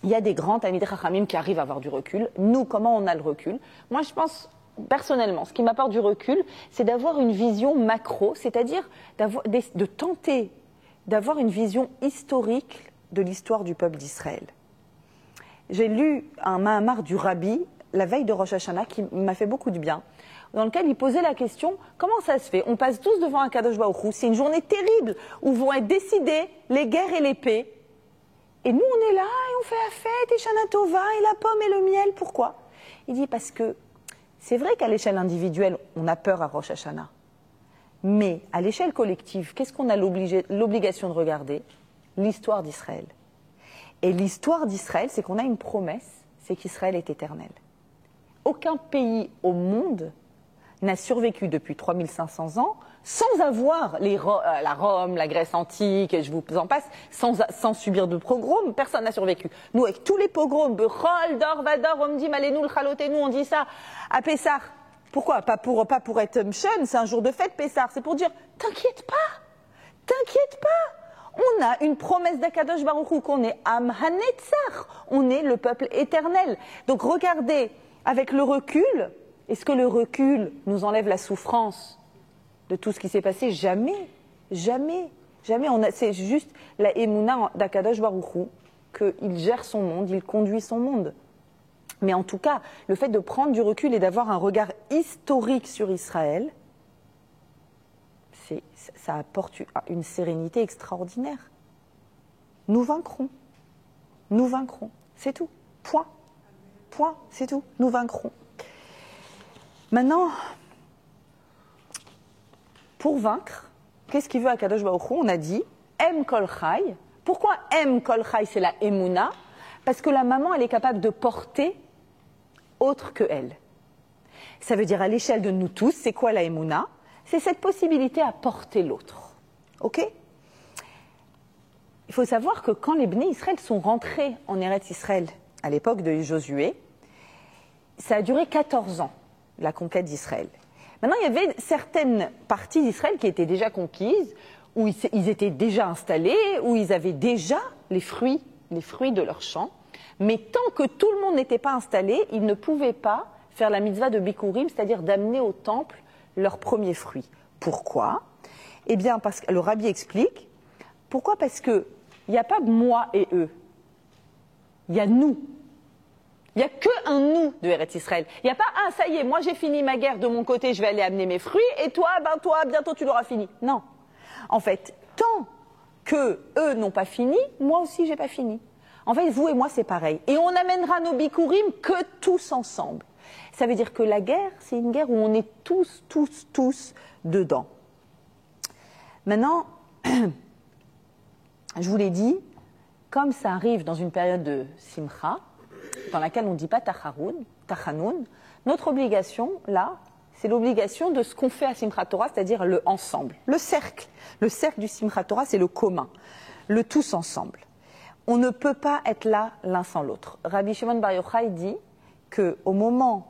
Il y a des grands Talmidei Chachamim qui arrivent à avoir du recul. Nous, comment on a le recul? Moi, je pense, personnellement, ce qui m'apporte du recul, c'est d'avoir une vision macro, c'est-à-dire de tenter d'avoir une vision historique de l'histoire du peuple d'Israël. J'ai lu un Mahamar du Rabbi, la veille de Rosh Hashanah, qui m'a fait beaucoup de bien, dans lequel il posait la question, comment ça se fait? On passe tous devant un Kadosh Baruch Hu, c'est une journée terrible, où vont être décidées les guerres et les paix. Et nous, on est là, et on fait la fête, et Shana Tova, et la pomme et le miel. Pourquoi? Il dit parce que c'est vrai qu'à l'échelle individuelle, on a peur à Rosh Hashanah. Mais à l'échelle collective, qu'est-ce qu'on a l'obligation de regarder? L'histoire d'Israël. Et l'histoire d'Israël, c'est qu'on a une promesse, c'est qu'Israël est éternel. Aucun pays au monde n'a survécu depuis 3500 ans sans avoir la Rome, la Grèce antique, et je vous en passe, sans subir de pogroms. Personne n'a survécu. Nous, avec tous les pogroms, Bechol, Dor, Vador, on me dit, Malenu, le Chalotenu, on dit ça à Pessah. Pourquoi? Pas pour être mchon, c'est un jour de fête, Pessah. C'est pour dire, t'inquiète pas, on a une promesse d'Akadosh Baruch Hu qu'on est Am Hanetzach, on est le peuple éternel. Donc regardez, avec le recul, est-ce que le recul nous enlève la souffrance de tout ce qui s'est passé? Jamais, jamais, jamais. C'est juste la Emouna d'Akadosh Baruch Hu, qu'il gère son monde, il conduit son monde. Mais en tout cas, le fait de prendre du recul et d'avoir un regard historique sur Israël, ça apporte une sérénité extraordinaire. Nous vaincrons, c'est tout, point, c'est tout, nous vaincrons. Maintenant, pour vaincre, qu'est-ce qu'il veut Akadosh Baruch Hu? On a dit Em Kol Chai. Pourquoi Em Kol Chai, c'est la Emouna? Parce que la maman, elle est capable de porter autre que elle. Ça veut dire à l'échelle de nous tous, c'est quoi la Emouna? C'est cette possibilité à porter l'autre. Ok? Il faut savoir que quand les Bnei Israël sont rentrés en Eretz Israël, à l'époque de Josué, ça a duré 14 ans, la conquête d'Israël. Maintenant, il y avait certaines parties d'Israël qui étaient déjà conquises, où ils étaient déjà installés, où ils avaient déjà les fruits de leurs champs. Mais tant que tout le monde n'était pas installé, ils ne pouvaient pas faire la mitzvah de Bikurim, c'est-à-dire d'amener au temple leurs premiers fruits. Pourquoi? Eh bien, parce que le rabbi explique. Pourquoi? Parce qu'il n'y a pas moi et eux. Il y a nous. Il n'y a qu'un nous de Eretz Israël. Il n'y a pas un, ça y est, moi j'ai fini ma guerre de mon côté, je vais aller amener mes fruits, et toi, bientôt tu l'auras fini. Non. En fait, tant que eux n'ont pas fini, moi aussi j'ai pas fini. En fait, vous et moi c'est pareil. Et on amènera nos bikurim que tous ensemble. Ça veut dire que la guerre, c'est une guerre où on est tous dedans. Maintenant, je vous l'ai dit, comme ça arrive dans une période de simcha, dans laquelle on ne dit pas tachanoun, notre obligation, là, c'est l'obligation de ce qu'on fait à Simchat Torah, c'est-à-dire le ensemble, le cercle. Le cercle du Simchat Torah, c'est le commun, le tous ensemble. On ne peut pas être là l'un sans l'autre. Rabbi Shimon Bar Yochai dit qu'au moment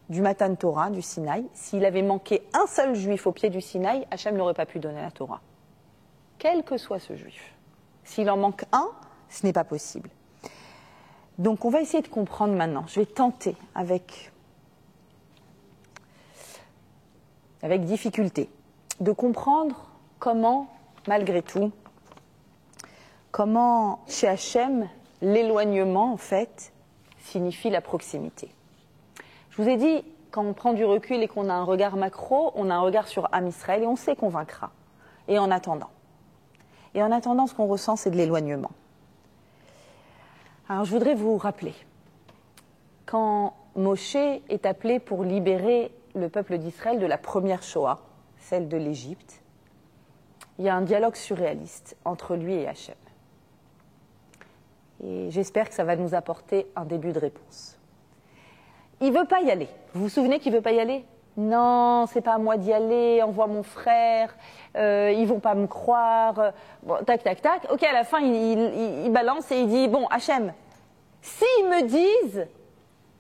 du Matan Torah, du Sinaï, s'il avait manqué un seul juif au pied du Sinaï, Hachem n'aurait pas pu donner la Torah. Quel que soit ce juif. S'il en manque un, ce n'est pas possible. Donc on va essayer de comprendre maintenant. Je vais tenter avec difficulté de comprendre comment, malgré tout, comment chez Hachem, l'éloignement, en fait, signifie la proximité. Je vous ai dit, quand on prend du recul et qu'on a un regard macro, on a un regard sur Am Israël et on sait qu'on vaincra. Et en attendant, ce qu'on ressent, c'est de l'éloignement. Alors, je voudrais vous rappeler, quand Moshe est appelé pour libérer le peuple d'Israël de la première Shoah, celle de l'Égypte, il y a un dialogue surréaliste entre lui et Hachem. Et j'espère que ça va nous apporter un début de réponse. Il ne veut pas y aller. Vous vous souvenez qu'il ne veut pas y aller? Non, c'est pas à moi d'y aller, envoie mon frère, ils vont pas me croire. Bon, tac. Ok, à la fin, il balance et il dit, bon, Hachem, s'ils me disent,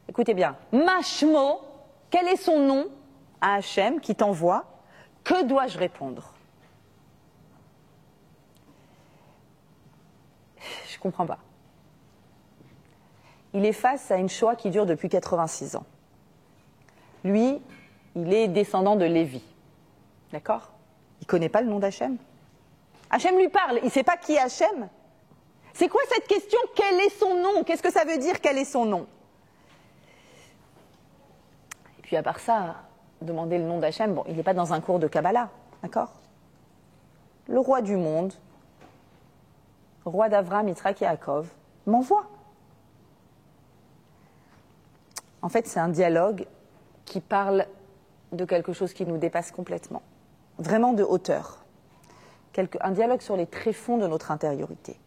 écoutez bien, Mashmo, quel est son nom à Hachem qui t'envoie, que dois-je répondre? Je ne comprends pas. Il est face à une Shoah qui dure depuis 86 ans. Lui, il est descendant de Lévi. D'accord? Il ne connaît pas le nom d'Hachem. Hachem lui parle, il ne sait pas qui est Hachem. C'est quoi cette question? Quel est son nom? Qu'est-ce que ça veut dire, quel est son nom? Et puis à part ça, demander le nom d'Hachem, bon, il n'est pas dans un cours de Kabbalah. D'accord? Le roi du monde, roi d'Avraham, Yitzhak et Yaakov, m'envoie. En fait, c'est un dialogue qui parle de quelque chose qui nous dépasse complètement, vraiment de hauteur. Un dialogue sur les tréfonds de notre intériorité.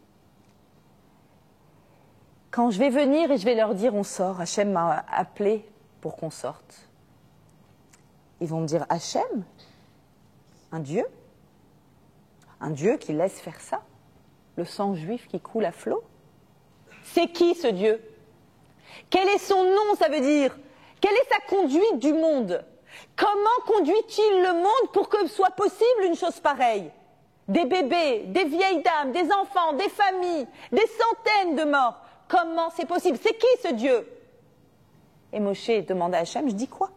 Quand je vais venir et je vais leur dire on sort, Hachem m'a appelé pour qu'on sorte. Ils vont me dire Hachem, un Dieu qui laisse faire ça, le sang juif qui coule à flot. C'est qui ce Dieu? Quel est son nom, ça veut dire? Quelle est sa conduite du monde? Comment conduit-il le monde pour que soit possible une chose pareille? Des bébés, des vieilles dames, des enfants, des familles, des centaines de morts. Comment c'est possible? C'est qui ce Dieu? Et Moshe demande à Hachem, je dis quoi?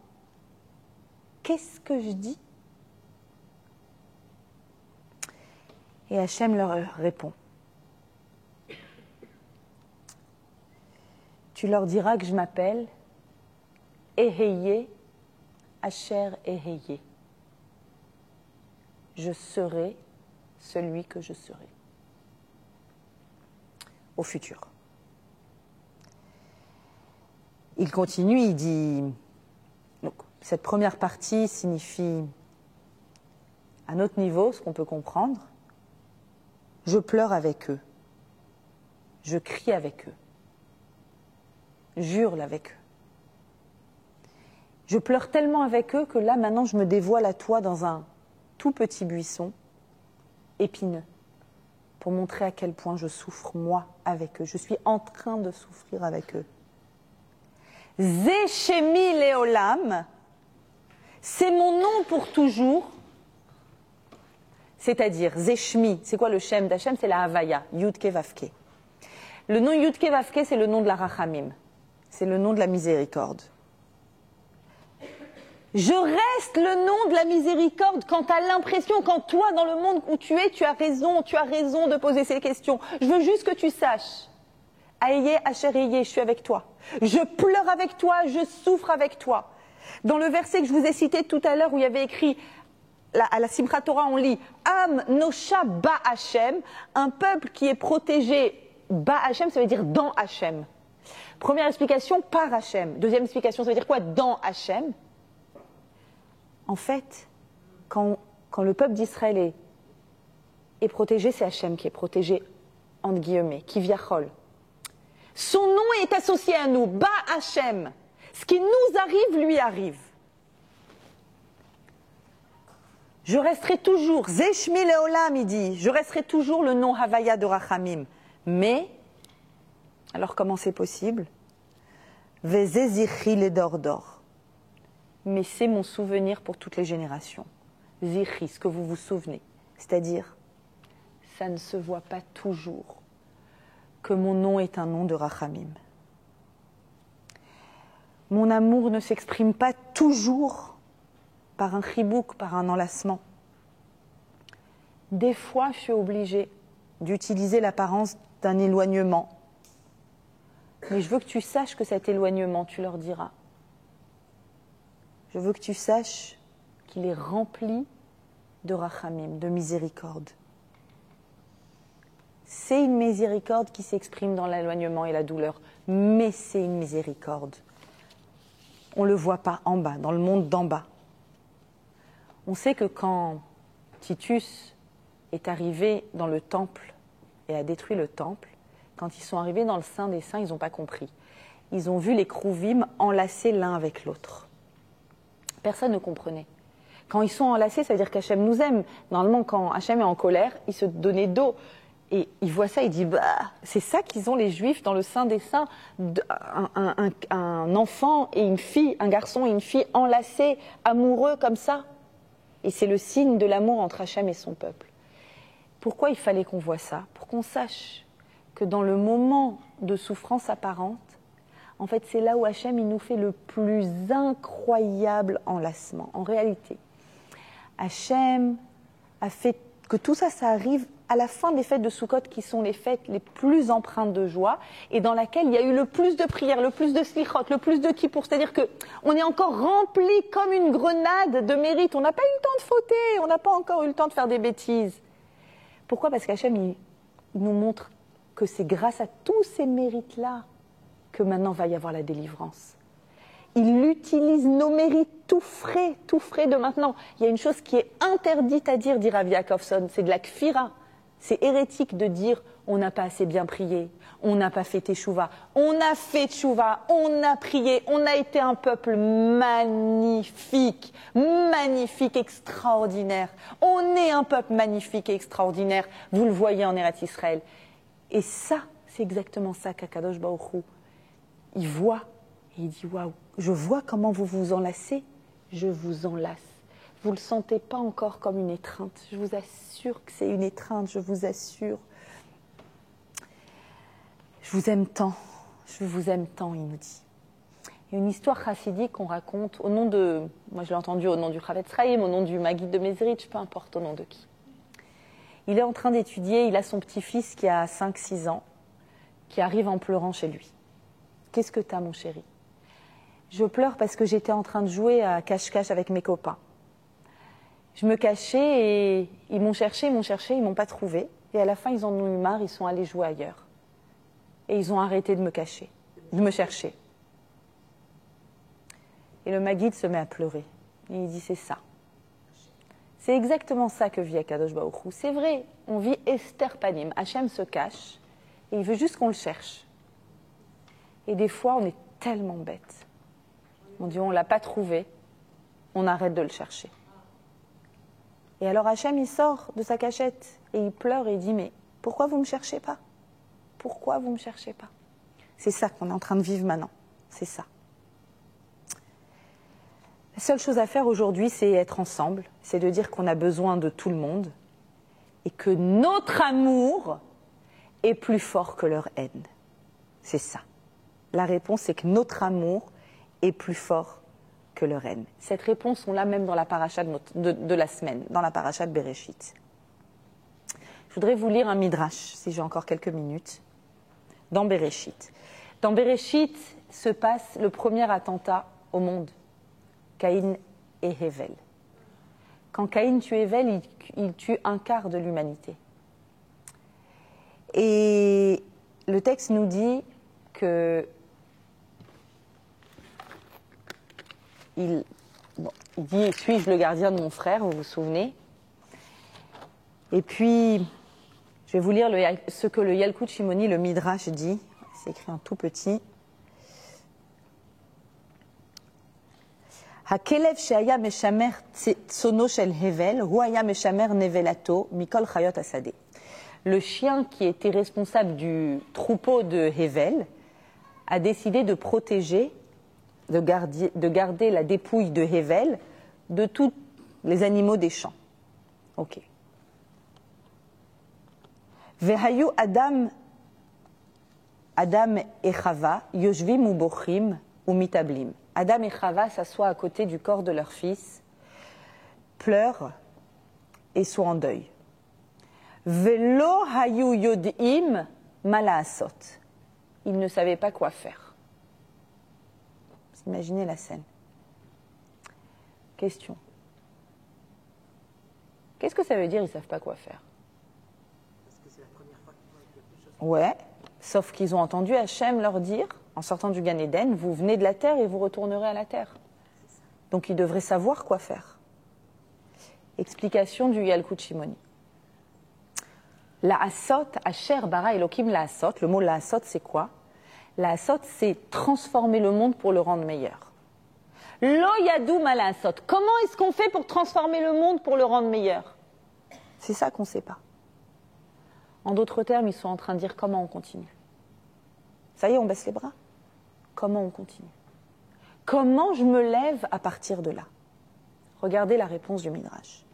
Qu'est-ce que je dis? Et Hachem leur répond. Tu leur diras que je m'appelle Eheye Asher Eheye. Je serai celui que je serai. Au futur. Il continue, il dit... Donc, cette première partie signifie, à notre niveau, ce qu'on peut comprendre, je pleure avec eux, je crie avec eux, j'hurle avec eux. Je pleure tellement avec eux que là, maintenant, je me dévoile à toi dans un tout petit buisson épineux pour montrer à quel point je souffre, moi, avec eux. Je suis en train de souffrir avec eux. Zéchemi Léolam, c'est mon nom pour toujours. C'est-à-dire, Zéchmi, c'est quoi le Shem d'Hachem? C'est la Havaya, Yudke Vavke. Le nom Yudke Vavke, c'est le nom de la Rachamim. C'est le nom de la miséricorde. Je reste le nom de la miséricorde quand tu as l'impression, quand toi, dans le monde où tu es, tu as raison de poser ces questions. Je veux juste que tu saches. Aïe, Asher, je suis avec toi. Je pleure avec toi, je souffre avec toi. Dans le verset que je vous ai cité tout à l'heure, où il y avait écrit, à la Simchat Torah, on lit Am Nosha Ba Hashem, un peuple qui est protégé. Ba Hashem, ça veut dire dans Hashem. Première explication, par Hashem. Deuxième explication, ça veut dire quoi? Dans Hashem. En fait, quand le peuple d'Israël est protégé, c'est Hashem qui est protégé, entre guillemets, qui viachol. Son nom est associé à nous, Ba Hashem. Ce qui nous arrive, lui arrive. Je resterai toujours, Zeshmi Leolam, il dit, je resterai toujours le nom Havaya de Rachamim. Mais, alors comment c'est possible? Vezezichi le dordor. Mais c'est mon souvenir pour toutes les générations. Zichi, ce que vous vous souvenez. C'est-à-dire, ça ne se voit pas toujours que mon nom est un nom de Rachamim. Mon amour ne s'exprime pas toujours par un chibouk, par un enlacement. Des fois, je suis obligée d'utiliser l'apparence d'un éloignement. Mais je veux que tu saches que cet éloignement, tu leur diras. Je veux que tu saches qu'il est rempli de rachamim, de miséricorde. C'est une miséricorde qui s'exprime dans l'éloignement et la douleur, mais c'est une miséricorde. On ne le voit pas en bas, dans le monde d'en bas. On sait que quand Titus est arrivé dans le temple et a détruit le temple, quand ils sont arrivés dans le Saint des Saints, ils n'ont pas compris. Ils ont vu les Krouvim enlacés l'un avec l'autre. Personne ne comprenait. Quand ils sont enlacés, ça veut dire qu'Hachem nous aime. Normalement, quand Hachem est en colère, il se donnait dos. Et il voit ça, il dit, c'est ça qu'ils ont les Juifs dans le Saint des Saints, un enfant et une fille, un garçon et une fille enlacés, amoureux comme ça. Et c'est le signe de l'amour entre Hachem et son peuple. Pourquoi il fallait qu'on voie ça? Pour qu'on sache que dans le moment de souffrance apparente, en fait, c'est là où Hachem il nous fait le plus incroyable enlacement. En réalité, Hachem a fait que tout ça, ça arrive à la fin des fêtes de Sukkot, qui sont les fêtes les plus empreintes de joie, et dans laquelle il y a eu le plus de prières, le plus de slichot, le plus de kippour. C'est-à-dire qu'on est encore rempli comme une grenade de mérite. On n'a pas eu le temps de fauter, on n'a pas encore eu le temps de faire des bêtises. Pourquoi? Parce qu'Hachem, il nous montre que c'est grâce à tous ces mérites-là que maintenant va y avoir la délivrance. Il utilise nos mérites tout frais de maintenant. Il y a une chose qui est interdite à dire, dit Rav Yaakovson, c'est de la kfira. C'est hérétique de dire on n'a pas assez bien prié, on n'a pas fait teshuva. On a fait teshuva, on a prié, on a été un peuple magnifique, magnifique, extraordinaire. On est un peuple magnifique et extraordinaire. Vous le voyez en Eretz Israël. Et ça, c'est exactement ça qu'Akadosh Baruch Hu, il voit et il dit waouh, je vois comment vous vous enlacez, je vous enlace. Vous ne le sentez pas encore comme une étreinte. Je vous assure que c'est une étreinte, je vous assure. Je vous aime tant, il nous dit. Il y a une histoire chassidique qu'on raconte au nom de, moi je l'ai entendu au nom du Chavetz Chaim, au nom du Maguide de Mezritch, peu importe au nom de qui. Il est en train d'étudier, il a son petit-fils qui a 5-6 ans, qui arrive en pleurant chez lui. Qu'est-ce que t'as, mon chéri? Je pleure parce que j'étais en train de jouer à cache-cache avec mes copains. Je me cachais et ils m'ont cherché, ils m'ont pas trouvé. Et à la fin, ils en ont eu marre, ils sont allés jouer ailleurs. Et ils ont arrêté de me cacher, de me chercher. Et le Maguide se met à pleurer. Et il dit, c'est ça. C'est exactement ça que vit Akadosh Baruch Hu. C'est vrai, on vit Esther Panim. Hachem se cache et il veut juste qu'on le cherche. Et des fois, on est tellement bête. On dit, on ne l'a pas trouvé, on arrête de le chercher. Et alors Hachem, il sort de sa cachette et il pleure et il dit, mais pourquoi vous ne me cherchez pas? Pourquoi vous ne me cherchez pas? C'est ça qu'on est en train de vivre maintenant. C'est ça. La seule chose à faire aujourd'hui, c'est être ensemble. C'est de dire qu'on a besoin de tout le monde et que notre amour est plus fort que leur haine. C'est ça. La réponse, c'est que notre amour est plus fort que leur haine. Cette réponse, on l'a même dans la paracha de la semaine, dans la paracha de Bereshit. Je voudrais vous lire un midrash, si j'ai encore quelques minutes, dans Bereshit. Dans Bereshit se passe le premier attentat au monde, Caïn et Hevel. Quand Caïn tue Hevel, il tue un quart de l'humanité. Et le texte nous dit que il dit « Suis-je le gardien de mon frère ?» vous vous souvenez. Et puis, je vais vous lire ce que le Yalkut Shimoni, le Midrash, dit. C'est écrit en tout petit. Hakelev she'aya meshamer tsono shel Hevel, hu haya meshamer nevelato mikol chayot hasadeh. Le chien qui était responsable du troupeau de Hevel a décidé de protéger, de garder la dépouille de Hevel de tous les animaux des champs. Ok. Vehayu Adam et Chava, yoshvim ou bochim ou mitablim. Adam et Chava s'assoient à côté du corps de leur fils, pleurent et sont en deuil. Velo hayu yodim malaasot. Ils ne savaient pas quoi faire. Vous imaginez la scène. Question. Qu'est-ce que ça veut dire, ils ne savent pas quoi faire? Parce que c'est la première fois qu'ils voient quelque chose. Ouais, sauf qu'ils ont entendu Hachem leur dire, en sortant du Gan Eden, vous venez de la terre et vous retournerez à la terre. Donc ils devraient savoir quoi faire. Explication du Yalkut Shimoni. La asot, Asher bara Elokim la asot. Le mot la asot, c'est quoi? La asot, c'est transformer le monde pour le rendre meilleur. Lo yadou ma la asot. Comment est-ce qu'on fait pour transformer le monde pour le rendre meilleur? C'est ça qu'on ne sait pas. En d'autres termes, ils sont en train de dire comment on continue. Ça y est, on baisse les bras. Comment on continue? Comment je me lève à partir de là? Regardez la réponse du Midrash.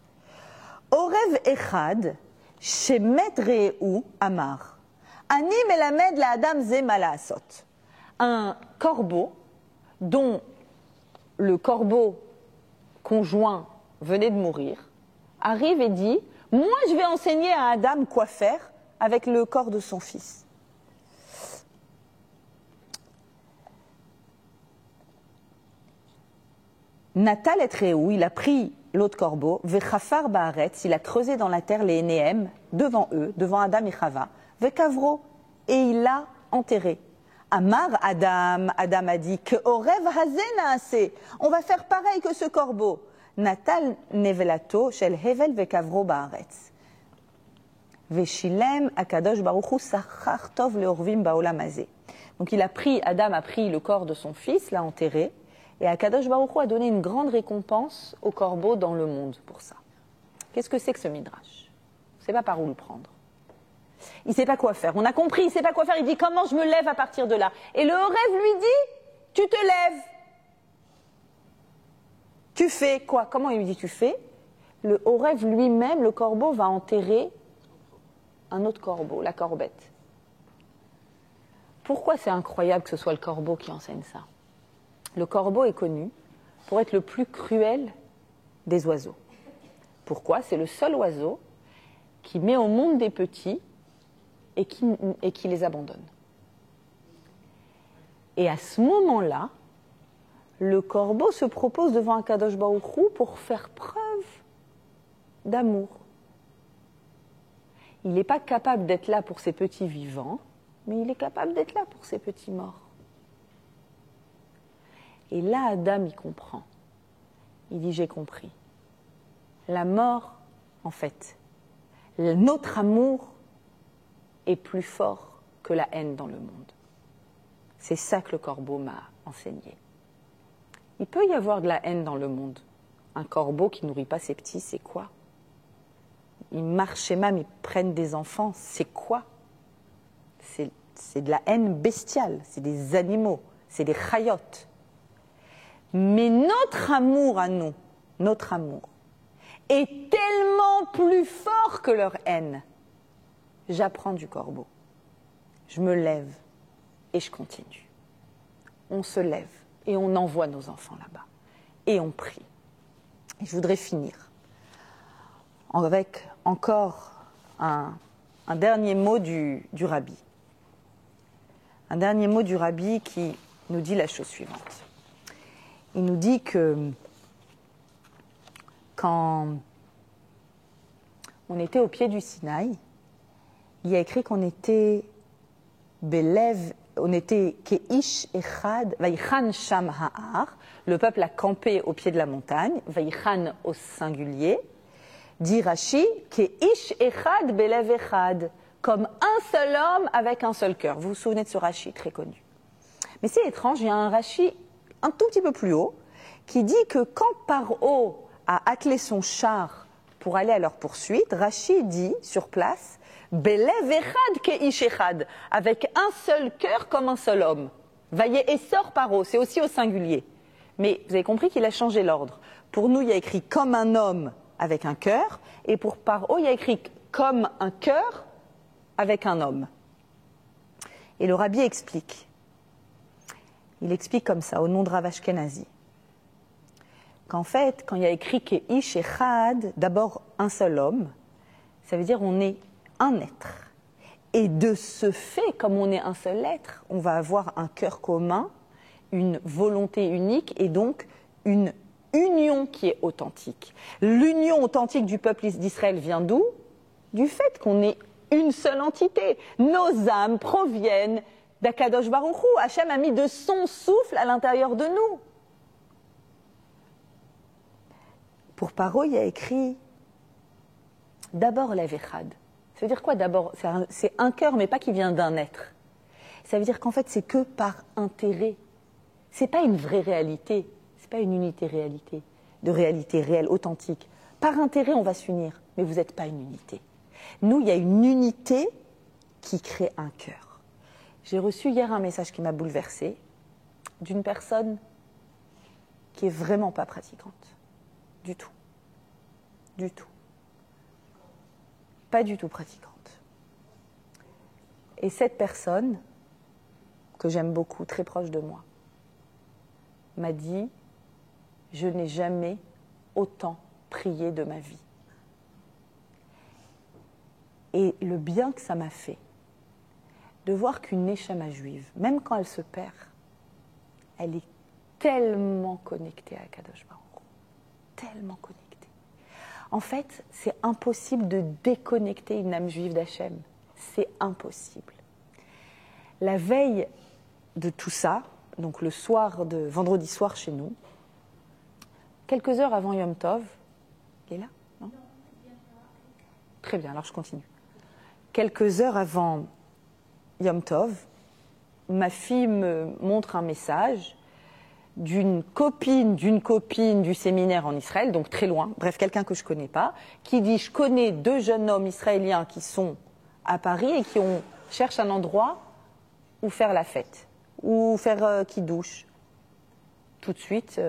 Orev echad shemet re'u amar. Ani melamed la adam ze malaasot. Un corbeau dont le corbeau conjoint venait de mourir arrive et dit « Moi, je vais enseigner à Adam quoi faire avec le corps de son fils. » Natal et Réou, il a pris l'autre corbeau, Vechafar Baaretz, il a creusé dans la terre les Néhem, devant eux, devant Adam et Chava, Vekavro, et il l'a enterré. Amar Adam, Adam a dit que Orev Hazenaase, on va faire pareil que ce corbeau. Natal Nevelato, Shel Hevel Vekavro Baaretz. Veshilem akadosh baruch hu sachar tov leorvim baolam hazeh. Donc Adam a pris le corps de son fils, l'a enterré, et Akadosh Baruch Hu a donné une grande récompense au corbeau dans le monde pour ça. Qu'est-ce que c'est que ce midrash? On ne sait pas par où le prendre. Il ne sait pas quoi faire. On a compris, il ne sait pas quoi faire. Il dit comment je me lève à partir de là. Et le rêve lui dit, tu te lèves. Tu fais quoi? Comment il lui dit tu fais? Le rêve lui-même, le corbeau, va enterrer un autre corbeau, la corbette. Pourquoi c'est incroyable que ce soit le corbeau qui enseigne ça? Le corbeau est connu pour être le plus cruel des oiseaux. Pourquoi? C'est le seul oiseau qui met au monde des petits et qui les abandonne. Et à ce moment-là, le corbeau se propose devant Akadosh Baruch Hu pour faire preuve d'amour. Il n'est pas capable d'être là pour ses petits vivants, mais il est capable d'être là pour ses petits morts. Et là, Adam, il comprend. Il dit, j'ai compris. La mort, en fait, notre amour est plus fort que la haine dans le monde. C'est ça que le corbeau m'a enseigné. Il peut y avoir de la haine dans le monde. Un corbeau qui ne nourrit pas ses petits, c'est quoi? Ils marchent chez même, ils prennent des enfants, c'est quoi? C'est de la haine bestiale, c'est des animaux, c'est des chayotes. Mais notre amour à nous, notre amour, est tellement plus fort que leur haine. J'apprends du corbeau. Je me lève et je continue. On se lève et on envoie nos enfants là-bas. Et on prie. Et je voudrais finir avec encore un dernier mot du rabbi. Un dernier mot du rabbi qui nous dit la chose suivante. Il nous dit que quand on était au pied du Sinaï, il y a écrit qu'on était Belev, on était Keish Echad, Vaïchan Sham Ha'ar, le peuple a campé au pied de la montagne, Vaïchan au singulier, dit Rashi, Keish Echad Belev Echad, comme un seul homme avec un seul cœur. Vous vous souvenez de ce Rashi très connu. Mais c'est étrange, il y a un Rashi un tout petit peu plus haut, qui dit que quand Paro a attelé son char pour aller à leur poursuite, Rashi dit sur place, Belev echad keish echad, avec un seul cœur comme un seul homme. Vaillez et sort Paro, c'est aussi au singulier. Mais vous avez compris qu'il a changé l'ordre. Pour nous, il y a écrit comme un homme avec un cœur, et pour Paro, il y a écrit comme un cœur avec un homme. Et le rabbi explique. Il explique comme ça, au nom de Rav Ashkenazi, qu'en fait, quand il y a écrit Keish Echad, d'abord un seul homme, ça veut dire on est un être. Et de ce fait, comme on est un seul être, on va avoir un cœur commun, une volonté unique et donc une union qui est authentique. L'union authentique du peuple d'Israël vient d'où? Du fait qu'on est une seule entité. Nos âmes proviennent d'Akadosh Baruch Hu. Hachem a mis de son souffle à l'intérieur de nous. Pour Paro, il y a écrit d'abord Lev Echad. Ça veut dire quoi d'abord? C'est un cœur, mais pas qui vient d'un être. Ça veut dire qu'en fait, c'est que par intérêt. C'est pas une vraie réalité. C'est pas une unité réalité, de réalité réelle, authentique. Par intérêt, on va s'unir, mais vous n'êtes pas une unité. Nous, il y a une unité qui crée un cœur. J'ai reçu hier un message qui m'a bouleversée d'une personne qui est vraiment pas pratiquante. Du tout. Du tout. Pas du tout pratiquante. Et cette personne, que j'aime beaucoup, très proche de moi, m'a dit « Je n'ai jamais autant prié de ma vie ». Et le bien que ça m'a fait, de voir qu'une neshama juive, même quand elle se perd, elle est tellement connectée à Kadosh Baruch Hu, tellement connectée. En fait, c'est impossible de déconnecter une âme juive d'Hachem. C'est impossible. La veille de tout ça, donc le soir de vendredi soir chez nous, quelques heures avant Yom Tov, il est là, non? Très bien, alors je continue. quelques heures avant Yom Tov, ma fille me montre un message d'une copine du séminaire en Israël, donc très loin, bref, quelqu'un que je ne connais pas, qui dit « Je connais 2 jeunes hommes israéliens qui sont à Paris et qui cherchent un endroit où faire la fête, où faire qui-douche. » Tout de suite,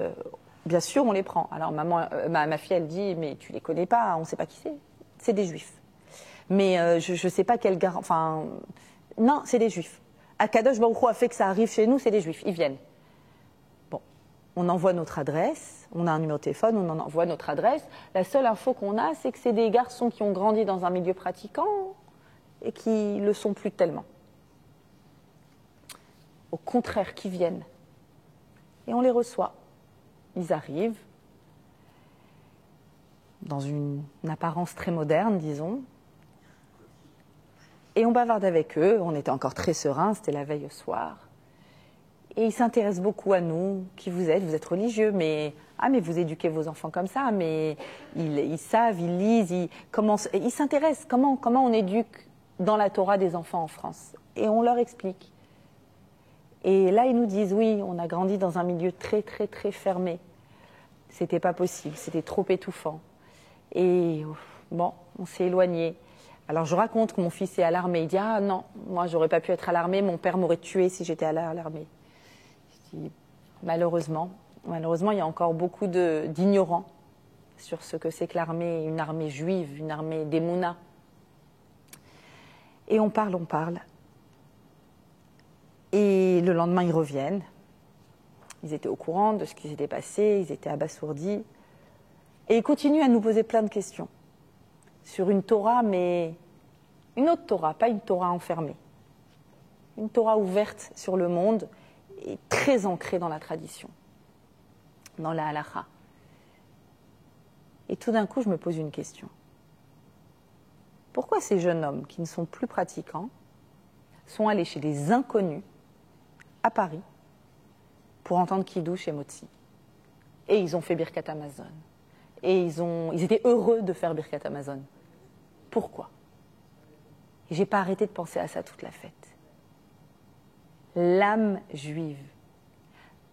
bien sûr, on les prend. Alors ma fille, elle dit « Mais tu les connais pas, on ne sait pas qui c'est. C'est des juifs. » Mais je ne sais pas quel garant... Enfin, non, c'est des juifs. Akadosh Baruch Hu a fait que ça arrive chez nous, c'est des juifs, ils viennent. Bon, on envoie notre adresse, on a un numéro de téléphone, on en envoie notre adresse. La seule info qu'on a, c'est que c'est des garçons qui ont grandi dans un milieu pratiquant et qui le sont plus tellement. Au contraire, qui viennent. Et on les reçoit. Ils arrivent dans une apparence très moderne, disons. Et on bavarde avec eux, on était encore très sereins, c'était la veille au soir. Et ils s'intéressent beaucoup à nous, qui vous êtes religieux, mais vous éduquez vos enfants comme ça, mais ils savent, ils lisent, ils s'intéressent, comment on éduque dans la Torah des enfants en France. Et on leur explique. Et là, ils nous disent, oui, on a grandi dans un milieu très, très, très fermé. C'était pas possible, c'était trop étouffant. Et bon, on s'est éloigné. Alors je raconte que mon fils est à l'armée. Il dit « Ah non, moi j'aurais pas pu être à l'armée, mon père m'aurait tué si j'étais à l'armée. » Je dis « Malheureusement, il y a encore beaucoup d'ignorants sur ce que c'est que l'armée, une armée juive, une armée d'Emouna. » Et on parle. Et le lendemain, ils reviennent. Ils étaient au courant de ce qui s'était passé, ils étaient abasourdis. Et ils continuent à nous poser plein de questions. Sur une Torah, mais une autre Torah, pas une Torah enfermée. Une Torah ouverte sur le monde et très ancrée dans la tradition, dans la halakha. Et tout d'un coup, je me pose une question. Pourquoi ces jeunes hommes qui ne sont plus pratiquants sont allés chez des inconnus à Paris pour entendre Kiddush et Motzi? Et ils ont fait Birkat Hamazon. Et ils étaient heureux de faire Birkat Hamazon. Pourquoi? Et j'ai pas arrêté de penser à ça toute la fête. L'âme juive,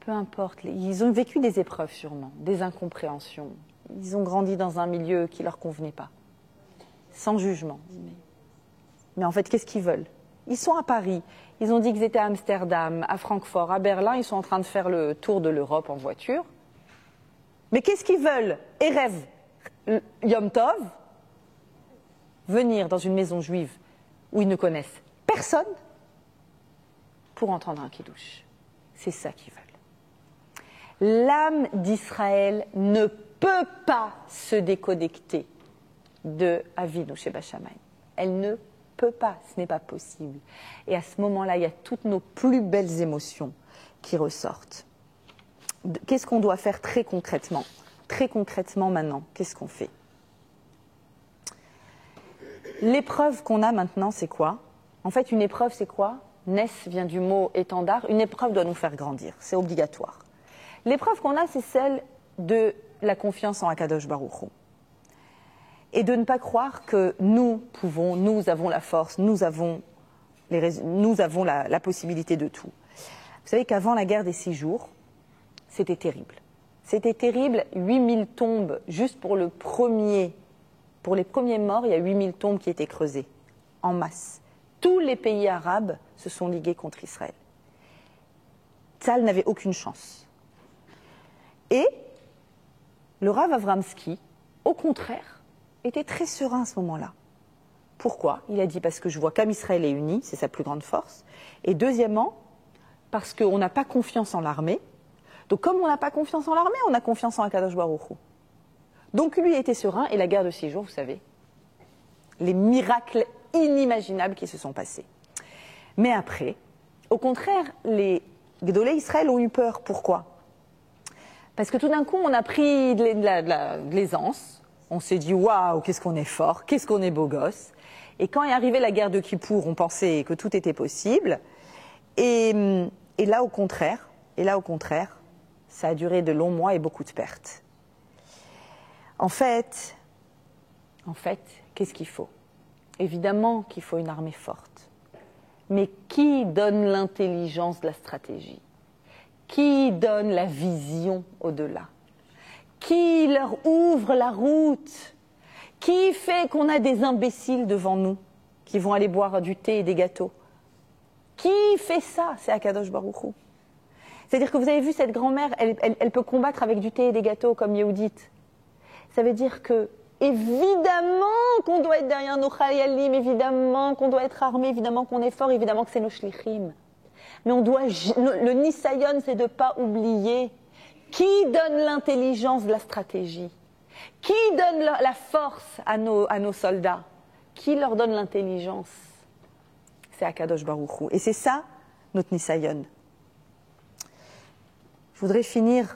peu importe, ils ont vécu des épreuves sûrement, des incompréhensions. Ils ont grandi dans un milieu qui leur convenait pas, sans jugement. Mais en fait, qu'est-ce qu'ils veulent? Ils sont à Paris, ils ont dit qu'ils étaient à Amsterdam, à Francfort, à Berlin, ils sont en train de faire le tour de l'Europe en voiture. Mais qu'est-ce qu'ils veulent? Et rêvent Yom Tov, venir dans une maison juive où ils ne connaissent personne pour entendre un kiddush. C'est ça qu'ils veulent. L'âme d'Israël ne peut pas se déconnecter de Avinu Sheba Shamayim. Elle ne peut pas, ce n'est pas possible. Et à ce moment-là, il y a toutes nos plus belles émotions qui ressortent. Qu'est-ce qu'on doit faire très concrètement? Très concrètement maintenant, qu'est-ce qu'on fait? L'épreuve qu'on a maintenant, c'est quoi? En fait, une épreuve, c'est quoi? Nes vient du mot étendard. Une épreuve doit nous faire grandir, c'est obligatoire. L'épreuve qu'on a, c'est celle de la confiance en Akadosh Baruch Hu. Et de ne pas croire que nous avons la force, nous avons la possibilité de tout. Vous savez qu'avant la guerre des 6 jours, c'était terrible. C'était terrible, 8000 tombes, juste pour les premiers morts, il y a 8000 tombes qui étaient creusées, en masse. Tous les pays arabes se sont ligués contre Israël. Tzahal n'avait aucune chance. Et le Rav Avramsky, au contraire, était très serein à ce moment-là. Pourquoi? Il a dit parce que je vois qu'Am Israël est uni, c'est sa plus grande force. Et deuxièmement, parce qu'on n'a pas confiance en l'armée. Donc comme on n'a pas confiance en l'armée, on a confiance en Akadosh Baruch Hu. Donc lui était serein, et la guerre de 6 jours, vous savez, les miracles inimaginables qui se sont passés. Mais après, au contraire, les Gdolé Israël ont eu peur. Pourquoi? Parce que tout d'un coup, on a pris de l'aisance, on s'est dit « Waouh, qu'est-ce qu'on est fort, qu'est-ce qu'on est beau gosse !» Et quand est arrivée la guerre de Kippour, on pensait que tout était possible. Et là, au contraire, ça a duré de longs mois et beaucoup de pertes. En fait, qu'est-ce qu'il faut? Évidemment qu'il faut une armée forte. Mais qui donne l'intelligence de la stratégie? Qui donne la vision au-delà? Qui leur ouvre la route? Qui fait qu'on a des imbéciles devant nous qui vont aller boire du thé et des gâteaux? Qui fait ça? C'est Akadosh Baruch Hu. C'est-à-dire que vous avez vu cette grand-mère, elle peut combattre avec du thé et des gâteaux comme Yehudit. Ça veut dire que, évidemment qu'on doit être derrière nos chayalim, évidemment qu'on doit être armé, évidemment qu'on est fort, évidemment que c'est nos shlichim. Mais le Nisayon, c'est de ne pas oublier qui donne l'intelligence de la stratégie, qui donne la force à nos soldats, qui leur donne l'intelligence. C'est Akadosh Baruch Hu. Et c'est ça, notre Nisayon. Je voudrais finir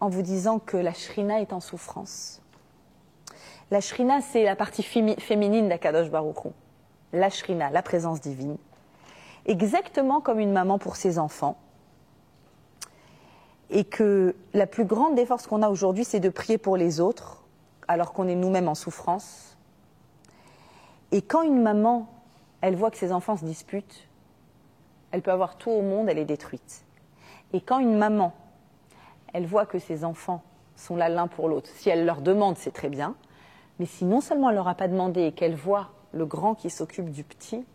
en vous disant que la Shrina est en souffrance. La Shrina, c'est la partie féminine d'Akadosh Baruch Hu. La Shrina, la présence divine. Exactement comme une maman pour ses enfants. Et que la plus grande des forces qu'on a aujourd'hui, c'est de prier pour les autres, alors qu'on est nous-mêmes en souffrance. Et quand une maman, elle voit que ses enfants se disputent, elle peut avoir tout au monde, elle est détruite. Et quand une maman, elle voit que ses enfants sont là l'un pour l'autre, si elle leur demande, c'est très bien, mais si non seulement elle ne leur a pas demandé et qu'elle voit le grand qui s'occupe du petit,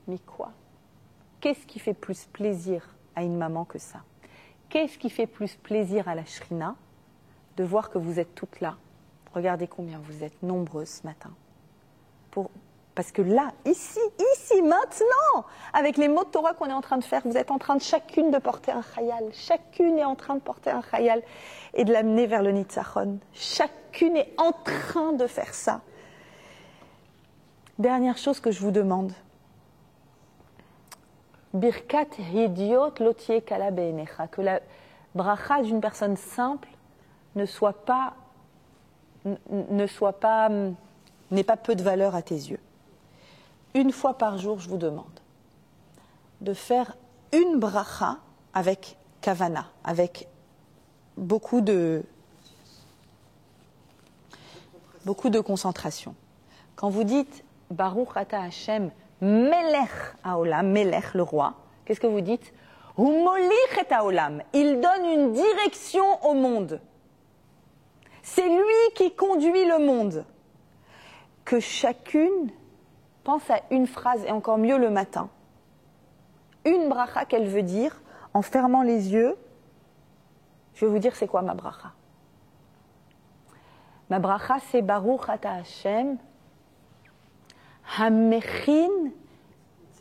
mais quoi? Qu'est-ce qui fait plus plaisir à une maman que ça? Qu'est-ce qui fait plus plaisir à la Shrina de voir que vous êtes toutes là? Regardez combien vous êtes nombreuses ce matin. Parce que là, ici, maintenant, avec les mots de Torah qu'on est en train de faire, vous êtes en train de chacune de porter un chayal. Chacune est en train de porter un chayal et de l'amener vers le Nitzachon. Chacune est en train de faire ça. Dernière chose que je vous demande. Birkat hidiot lotie kala be'enecha. Que la bracha d'une personne simple n'ait pas peu de valeur à tes yeux. Une fois par jour, je vous demande de faire une bracha avec kavana, avec beaucoup de concentration. Quand vous dites Baruch ata Hashem melech haolam, melech le roi, qu'est-ce que vous dites? Hu molich et haolam. Il donne une direction au monde. C'est lui qui conduit le monde. Que chacune pense à une phrase, et encore mieux le matin. Une bracha qu'elle veut dire, en fermant les yeux, je vais vous dire c'est quoi ma bracha. Ma bracha, c'est Baruch ata Hashem, Hamechin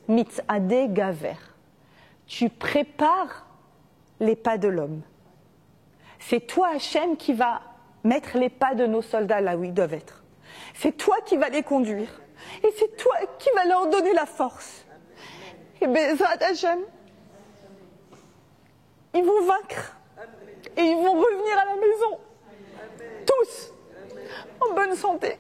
mitzadeh gaver. Tu prépares les pas de l'homme. C'est toi, Hashem, qui va mettre les pas de nos soldats là où ils doivent être. C'est toi qui vas les conduire. Et c'est toi qui vas leur donner la force. Et Bezrat Hashem, ils vont vaincre. Et ils vont revenir à la maison. Tous. En bonne santé.